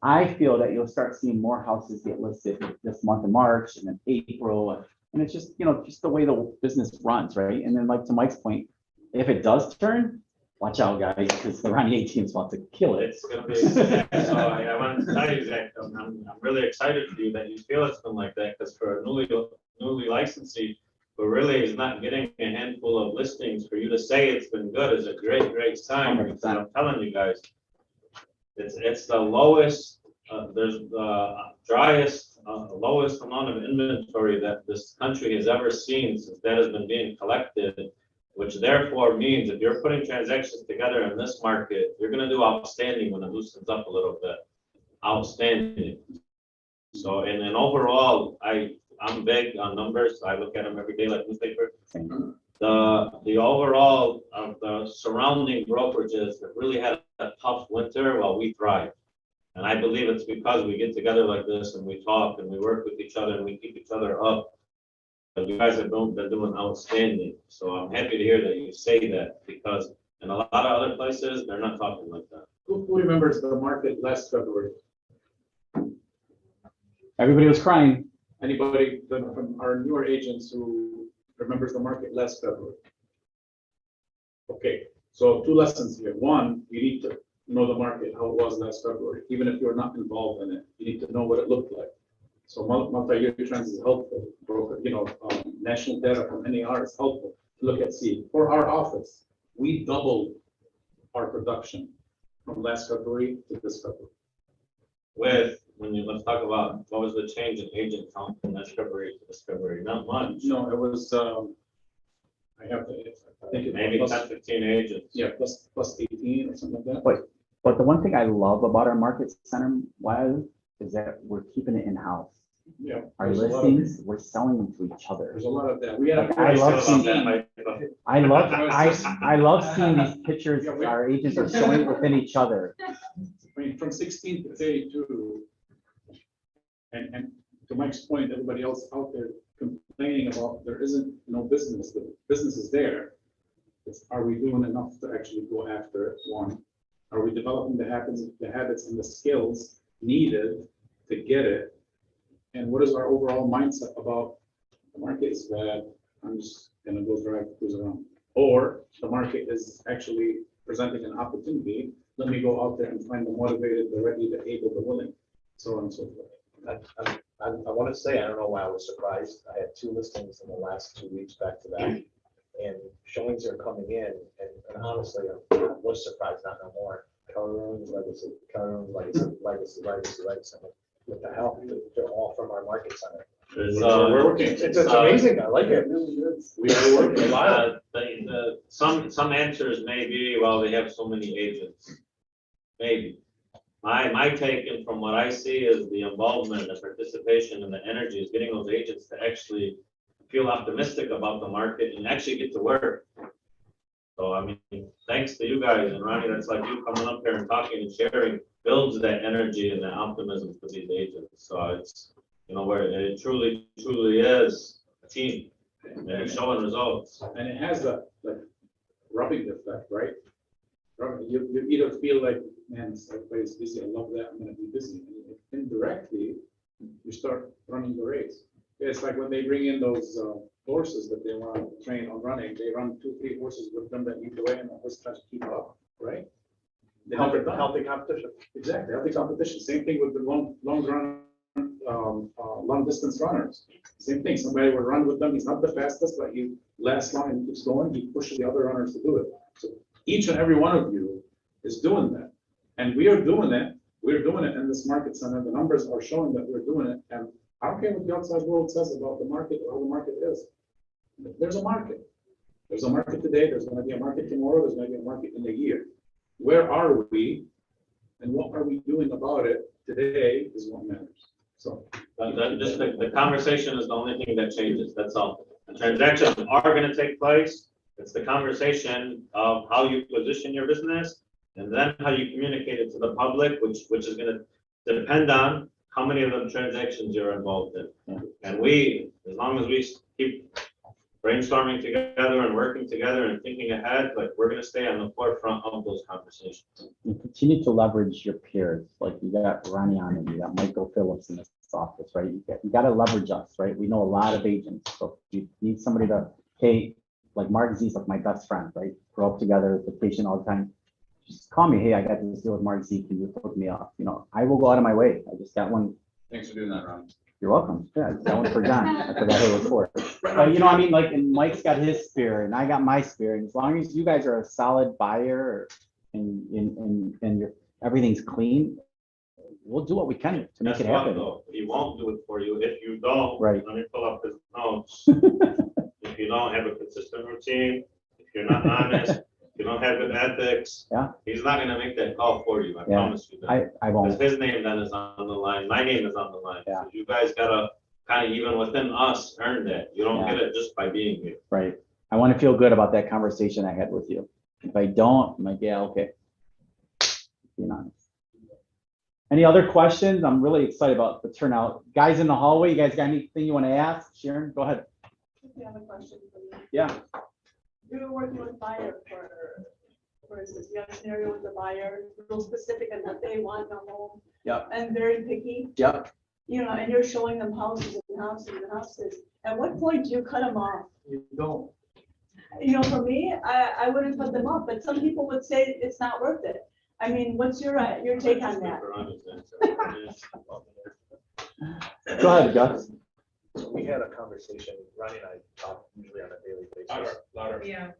I feel that you'll start seeing more houses get listed this month of March and then April. And it's just, you know, just the way the business runs, right? And then like to Mike's point, if it does turn, watch out, guys, because the Ronnie A team's about to kill it. It's gonna be, so I wanted to tell you, Zach, I'm really excited for you that you feel it's been like that, because for a newly licensee, who really is not getting a handful of listings, for you to say it's been good is a great sign. 100%. Because I'm telling you guys, it's the lowest, there's the driest, lowest amount of inventory that this country has ever seen since that has been being collected, which therefore means if you're putting transactions together in this market, you're gonna do outstanding when it loosens up a little bit. Outstanding. So, and then overall, I'm big on numbers. I look at them every day like newspaper. The overall of the surrounding brokerages have really had a tough winter while we thrive. And I believe it's because we get together like this and we talk and we work with each other and we keep each other up. And you guys have been doing outstanding. So I'm happy to hear that you say that, because in a lot of other places, they're not talking like that. Who remembers the market last February? Everybody was crying. Anybody from our newer agents who remembers the market last February? Okay, so 2 lessons here. One, you need to know the market, how it was last February. Even if you're not involved in it, you need to know what it looked like. So multi-year trends is helpful. You know, national data from NAR is helpful to look at. See, for our office, we doubled our production from last February to this February. Let's talk about what was the change in agent count from last February to this February? Not much. No, it was, I think it Maybe was 10, 15 agents. yeah, plus 18 or something like that. But the one thing I love about our market center, Wyatt, is that we're keeping it in-house. Yeah. Our there's a lot of- listings, we're selling them to each other. There's a lot of that. We had. Like, I love Still about seeing- that, Mike. I love seeing these pictures our agents are showing within each other. I mean, from 16 to 32. And to Mike's point, everybody else out there complaining about there isn't no business, the business is there. Are we doing enough to actually go after it? One, are we developing the habits and the skills needed to get it? And what is our overall mindset about the market is bad, I'm just gonna go cruise around? Or the market is actually presenting an opportunity, let me go out there and find the motivated, the ready, the able, the willing, so on and so forth. I want to say, I don't know why I was surprised. I had 2 listings in the last 2 weeks back to back. And showings are coming in, and honestly, I was surprised, not no more. Colorings, legacy, legacy. I'm like, what the hell? They're all from our market center. There's, We're working. It's amazing. I like it. We are working a lot. some answers may be, well, they have so many agents. Maybe. My take, and from what I see, is the involvement, the participation, and the energy is getting those agents to actually feel optimistic about the market and actually get to work. So I mean, thanks to you guys and Ronnie, that's like you coming up here and talking and sharing builds that energy and that optimism for these agents. So it's, you know, where it truly is a team and you're showing results. And it has that, like, rubbing effect, right? You either feel like, man, everybody's busy, I love that, I'm gonna be busy. And indirectly, you start running the race. It's like when they bring in those horses that they want to train on running, they run 2, 3 horses with them that lead the way and the horse tries to keep up, right? They never done. Healthy competition. Exactly, healthy competition. Same thing with the long distance runners. Same thing, somebody will run with them, he's not the fastest, but he lasts long and keeps going, he pushes the other runners to do it. So each and every one of you is doing that. And we are doing it in this market center, the numbers are showing that we're doing it, and I don't care what the outside world says about the market or how the market is. There's a market. There's a market today, there's gonna be a market tomorrow, there's gonna be a market in a year. Where are we? And what are we doing about it today is what matters. So. Just the conversation is the only thing that changes, that's all. The transactions are gonna take place. It's the conversation of how you position your business and then how you communicate it to the public, which is gonna depend on how many of them transactions you're involved in. Yeah. And we, as long as we keep brainstorming together and working together and thinking ahead, like we're gonna stay on the forefront of those conversations. You continue to leverage your peers, like you got Ronnie on and you got Michael Phillips in this office, right? You got to leverage us, right? We know a lot of agents, so you need somebody to, hey, like Mark Z's like my best friend, right? Grow up together, the patient all the time. Just call me, hey, I got this deal with Mark Z, can you hook me up? You know, I will go out of my way. I just got one. Thanks for doing that, Ron. You're welcome. Yeah, that one for John. I forgot who it was for. But you know, I mean, like, and Mike's got his spear and I got my spear. And as long as you guys are a solid buyer and everything's clean, we'll do what we can to make That's it happen. though. He won't do it for you if you don't. Right. Let me pull up his notes. If you don't have a consistent routine, if you're not honest, if you don't have good ethics. Yeah. He's not gonna make that call for you, I Yeah. promise you that. I won't. Because his name then is on the line, my name is on the line. Yeah. So you guys gotta kind of even within us earn that. You don't Yeah. get it just by being here. Right. I want to feel good about that conversation I had with you. If I don't, I'm like, yeah, okay. Being honest. Any other questions? I'm really excited about the turnout. Guys in the hallway, you guys got anything you want to ask? Sharon, go ahead. I have a question for you. Yeah. You're working with buyer for instance, you have a scenario with the buyer, real specific on what they want in a home. Yep. And very picky, Yep. you know, and you're showing them houses and houses and houses. At what point do you cut them off? You don't. You know, for me, I wouldn't cut them off, but some people would say it's not worth it. I mean, what's your take on that? Go ahead, Gus. So we had a conversation, Ronnie and I talk usually on a daily basis. Louder. Yeah.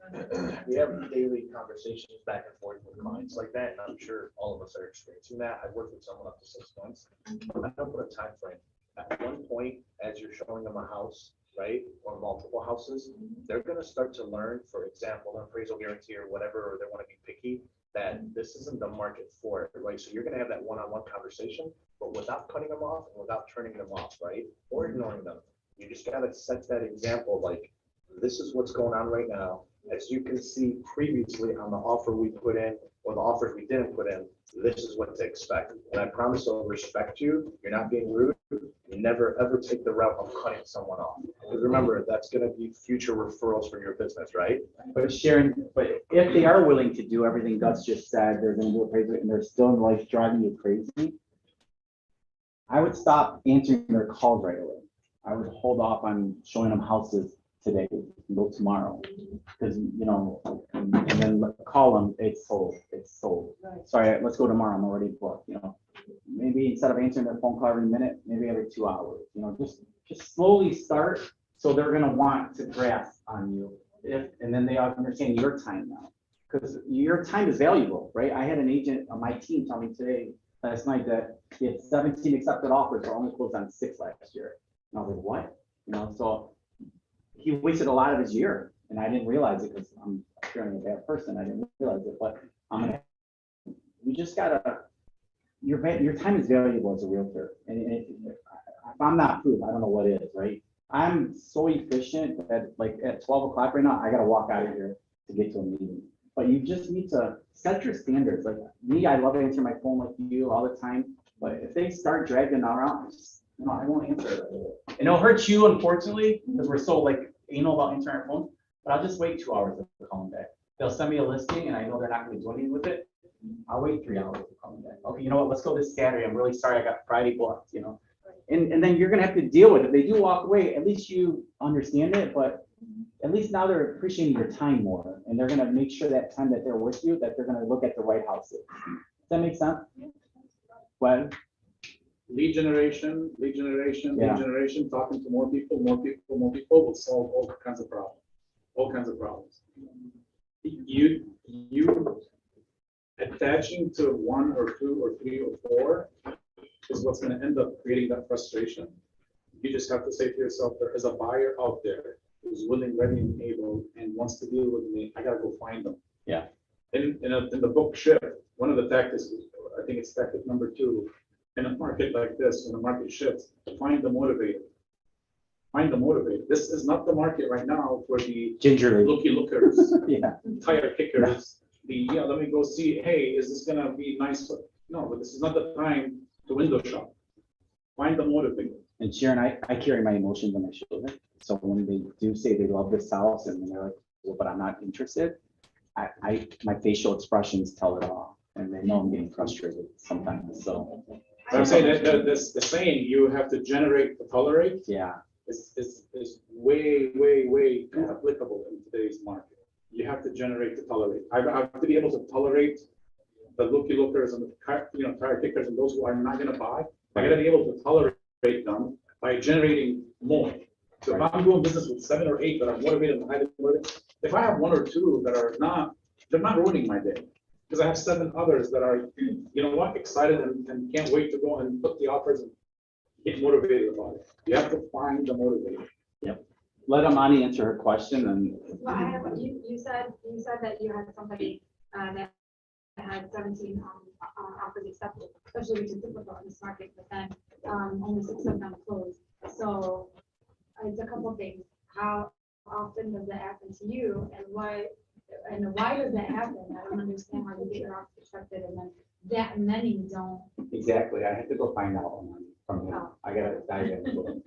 We have daily conversations back and forth with clients like that, and I'm sure all of us are experiencing that. I've worked with someone up to 6 months. I don't put a time frame. At one point, as you're showing them a house, right, or multiple houses, they're gonna start to learn, for example, an appraisal guarantee or whatever, or they wanna be picky, that this isn't the market for it, right? So you're gonna have that one-on-one conversation, but without cutting them off and without turning them off, right? Or ignoring them. You just gotta set that example, like, this is what's going on right now. As you can see previously on the offer we put in, or the offers we didn't put in, this is what to expect. And I promise I'll respect you. You're not being rude. You never, ever take the route of cutting someone off. Because remember, that's gonna be future referrals for your business, right? But Sharon, but if they are willing to do everything Gus just said, they're gonna do appraisal and they're still in life driving you crazy, I would stop answering their calls right away. I would hold off on showing them houses today, and go tomorrow. Because, you know, and then call them, it's sold. Sorry, let's go tomorrow, I'm already booked, you know. Maybe instead of answering their phone call every minute, maybe every 2 hours, you know, just slowly start. So they're gonna want to grasp on you, and then they understand your time now. Because your time is valuable, right? I had an agent on my team tell me last night that he had 17 accepted offers, but only closed on 6 last year. And I was like, what? You know, so he wasted a lot of his year, and I didn't realize it because I'm apparently a bad person. I didn't realize it, but you just gotta. Your time is valuable as a realtor, and if I'm not proof, I don't know what is, right? I'm so efficient that like at 12 o'clock right now, I gotta walk out of here to get to a meeting. but you just need to set your standards. Like me, I love answering my phone like you all the time, but if they start dragging around, I won't answer it. And it'll hurt you, unfortunately, because we're so like anal about answering our phone, but I'll just wait 2 hours to call them back. They'll send me a listing and I know they're not gonna do anything with it. I'll wait 3 hours to call them back. Okay, you know what, let's go this Saturday. I'm really sorry, I got Friday booked, And then you're gonna have to deal with it. They do walk away, at least you understand it, but at least now they're appreciating your time more. And they're gonna make sure that time that they're with you, that they're gonna look at the right houses. Does that make sense? Well, Lead generation, Yeah. talking to more people will solve all kinds of problems. You attaching to 1 or 2 or 3 or 4 is what's gonna end up creating that frustration. You just have to say to yourself, there is a buyer out there who's willing, ready, and able, and wants to deal with me. I gotta go find them. Yeah. In the book Shift, one of the tactics, I think it's tactic number 2, in a market like this, when the market shifts, find the motivator. Find the motivator. This is not the market right now for the gingerly. looky lookers, Yeah. tire kickers, let me go see, hey, is this gonna be nice? No, but this is not the time to window shop. Find the motivator. And Sharon, I carry my emotions on my shoulder. So when they do say they love this house and they're like, well, but I'm not interested, my facial expressions tell it all. And they know I'm getting frustrated sometimes, so. I'm saying that the saying, you have to generate to tolerate, Yeah, is way too applicable in today's market. You have to generate to tolerate. I have to be able to tolerate the looky lookers and the tire kickers and those who are not gonna buy. I gotta be able to tolerate them by generating more. So if I'm doing business with 7 or 8 that are motivated and highly motivated, if I have 1 or 2 that are not, they're not ruining my day. Because I have 7 others that are, excited and can't wait to go and put the offers and get motivated about it. You have to find the motivator. let Amani answer her question and. Well, I have, you said that you had somebody, that had 17, offers accepted, especially which is difficult in this market, but then, only 6 of them closed. So it's a couple of things. How often does that happen to you, and why does that happen? I don't understand how you get your offer accepted and then that many don't. Exactly, I have to go find out from him. I gotta go.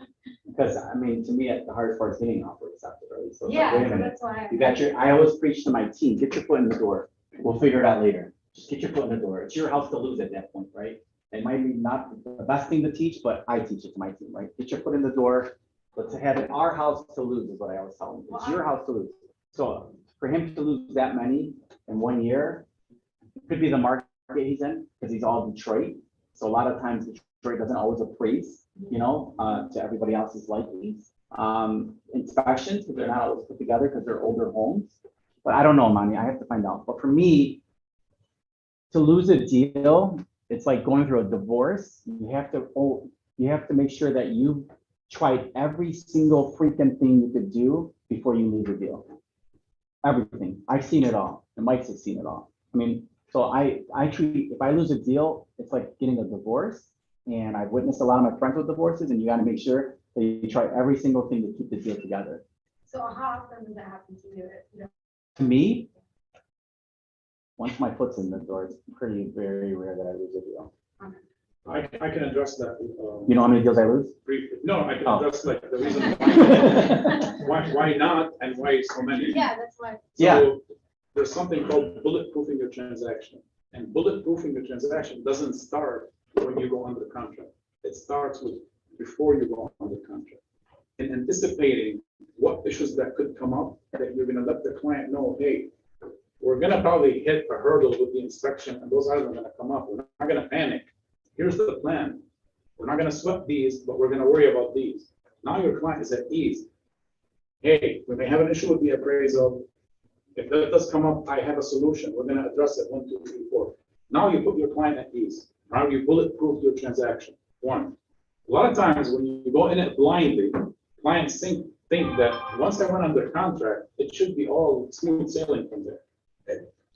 Because, I mean, to me, the hardest part is getting an offer accepted, right? So it's like, wait a Yeah, so minute. that's why. You got I always preach to my team, get your foot in the door. We'll figure it out later. Just get your foot in the door. It's your house to lose at that point, right? It might be not the best thing to teach, but I teach it to my team, right? Get your foot in the door. Let's have it our house to lose is what I always tell them. It's your house to lose. So for him to lose that many in 1 year, it could be the market he's in, because he's all Detroit. So a lot of times Detroit doesn't always appraise, to everybody else's likings. Inspections, because they're not always put together because they're older homes. But I don't know, Monty, I have to find out. But for me, to lose a deal, it's like going through a divorce. You have to make sure that you tried every single freaking thing you could do before you lose a deal. Everything. I've seen it all. And Mike's has seen it all. I mean, so I treat, if I lose a deal, it's like getting a divorce. And I've witnessed a lot of my friends with divorces, and you got to make sure that you try every single thing to keep the deal together. So how often does that happen to you? To me, once my foot's in the door, it's very rare that I lose a deal. I can address that. You know how many deals I lose? Briefly. No, I can Oh. address like the reason why not and why so many. Yeah, that's why. So there's something called bulletproofing your transaction. And bulletproofing the transaction doesn't start when you go under the contract. It starts with before you go under contract. And anticipating what issues that could come up, that you're gonna let the client know, hey, we're gonna probably hit a hurdle with the inspection and those items are gonna come up. We're not gonna panic. Here's the plan. We're not gonna sweat these, but we're gonna worry about these. Now your client is at ease. Hey, we may have an issue with the appraisal. If that does come up, I have a solution. We're gonna address it 1, 2, 3, 4. Now you put your client at ease. Now you bulletproof your transaction. 1. A lot of times when you go in it blindly, clients think that once they went under contract, it should be all smooth sailing from there.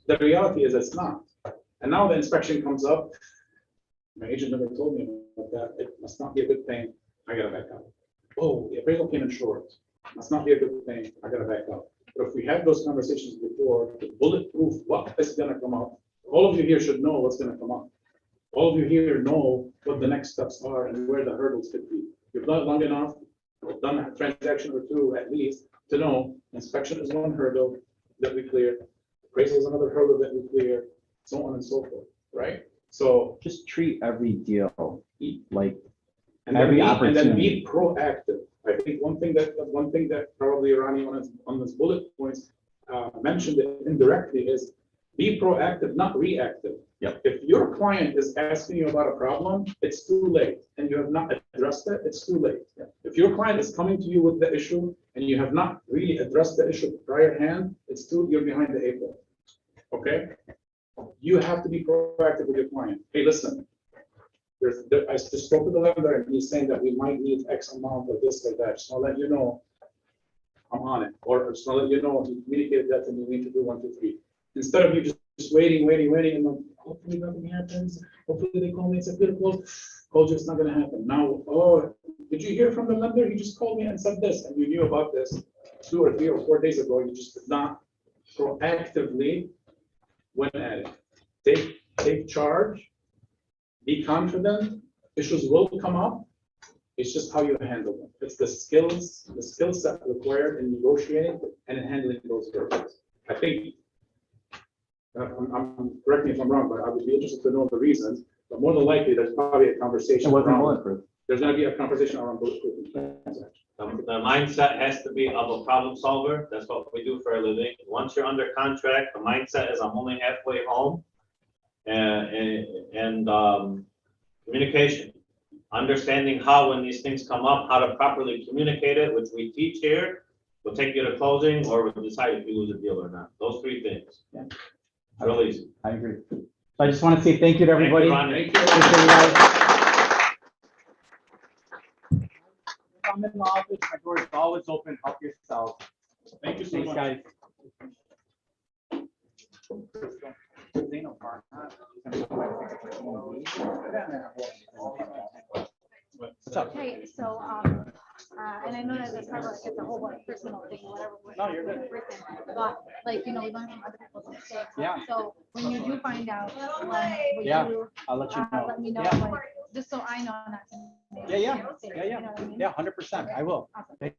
The reality is it's not. And now the inspection comes up. My agent never told me about that. It must not be a good thing. I gotta back out. Oh, the appraisal came in short. Must not be a good thing. I gotta back out. But if we had those conversations before, the bulletproof, what is gonna come up, all of you here should know what's gonna come up. All of you here know what the next steps are and where the hurdles could be. You've done it long enough, you've done a transaction or two at least, to know inspection is one hurdle that we clear, appraisal is another hurdle that we clear, so on and so forth, right? So, Just treat every deal like and then every be, and then opportunity. be proactive. I think one thing that probably Ronnie on his bullet points mentioned it indirectly is be proactive, not reactive. Yep. If your client is asking you about a problem, it's too late, and you have not addressed it, it's too late. If your client is coming to you with the issue and you have not really addressed the issue prior hand, you're behind the 8 ball. Okay? You have to be proactive with your client. Hey, listen, I just spoke to the lender and he's saying that we might need X amount of this or that. Just want to let you know I'm on it. Or just want to let you know he communicated that and we need to do 1, 2, 3. Instead of you just waiting, and then hopefully nothing happens. Hopefully they call me and say, good close. Told you it's not gonna happen. Now, oh, did you hear from the lender? He just called me and said this, and you knew about this 2 or 3 or 4 days ago. You just did not proactively went at it. Take charge. Be confident. Issues will come up. It's just how you handle them. It's the skill set required in negotiating and in handling those hurdles. I think, correct me if I'm wrong, but I would be interested to know the reasons, but more than likely, there's probably a It conversation wasn't around, bulletproof. there's gonna be a conversation around bulletproof transactions. The mindset has to be of a problem solver. That's what we do for a living. Once you're under contract, the mindset is I'm only halfway home. And communication, understanding how when these things come up, how to properly communicate it, which we teach here. We'll take you to closing or we'll decide if you lose a deal or not. Those 3 things. Yeah. It's real easy. I agree. So I just want to say thank you to everybody. Ronnie. Appreciate you guys. I'm in the office, my door is always open, help yourself. Thank you so Thanks, much. guys. What's up? Hey, so, and I know that that's probably like it's a whole like personal thing, whatever. No, you're good. But like, you know, we learn from other people's mistakes. Yeah. So when you do find out, would Yeah, you, I'll let you know. let me know, Yeah. like, just so I know not to. make Yeah, mistakes, yeah, you know what I mean? yeah, 100%, I will. Awesome. Thank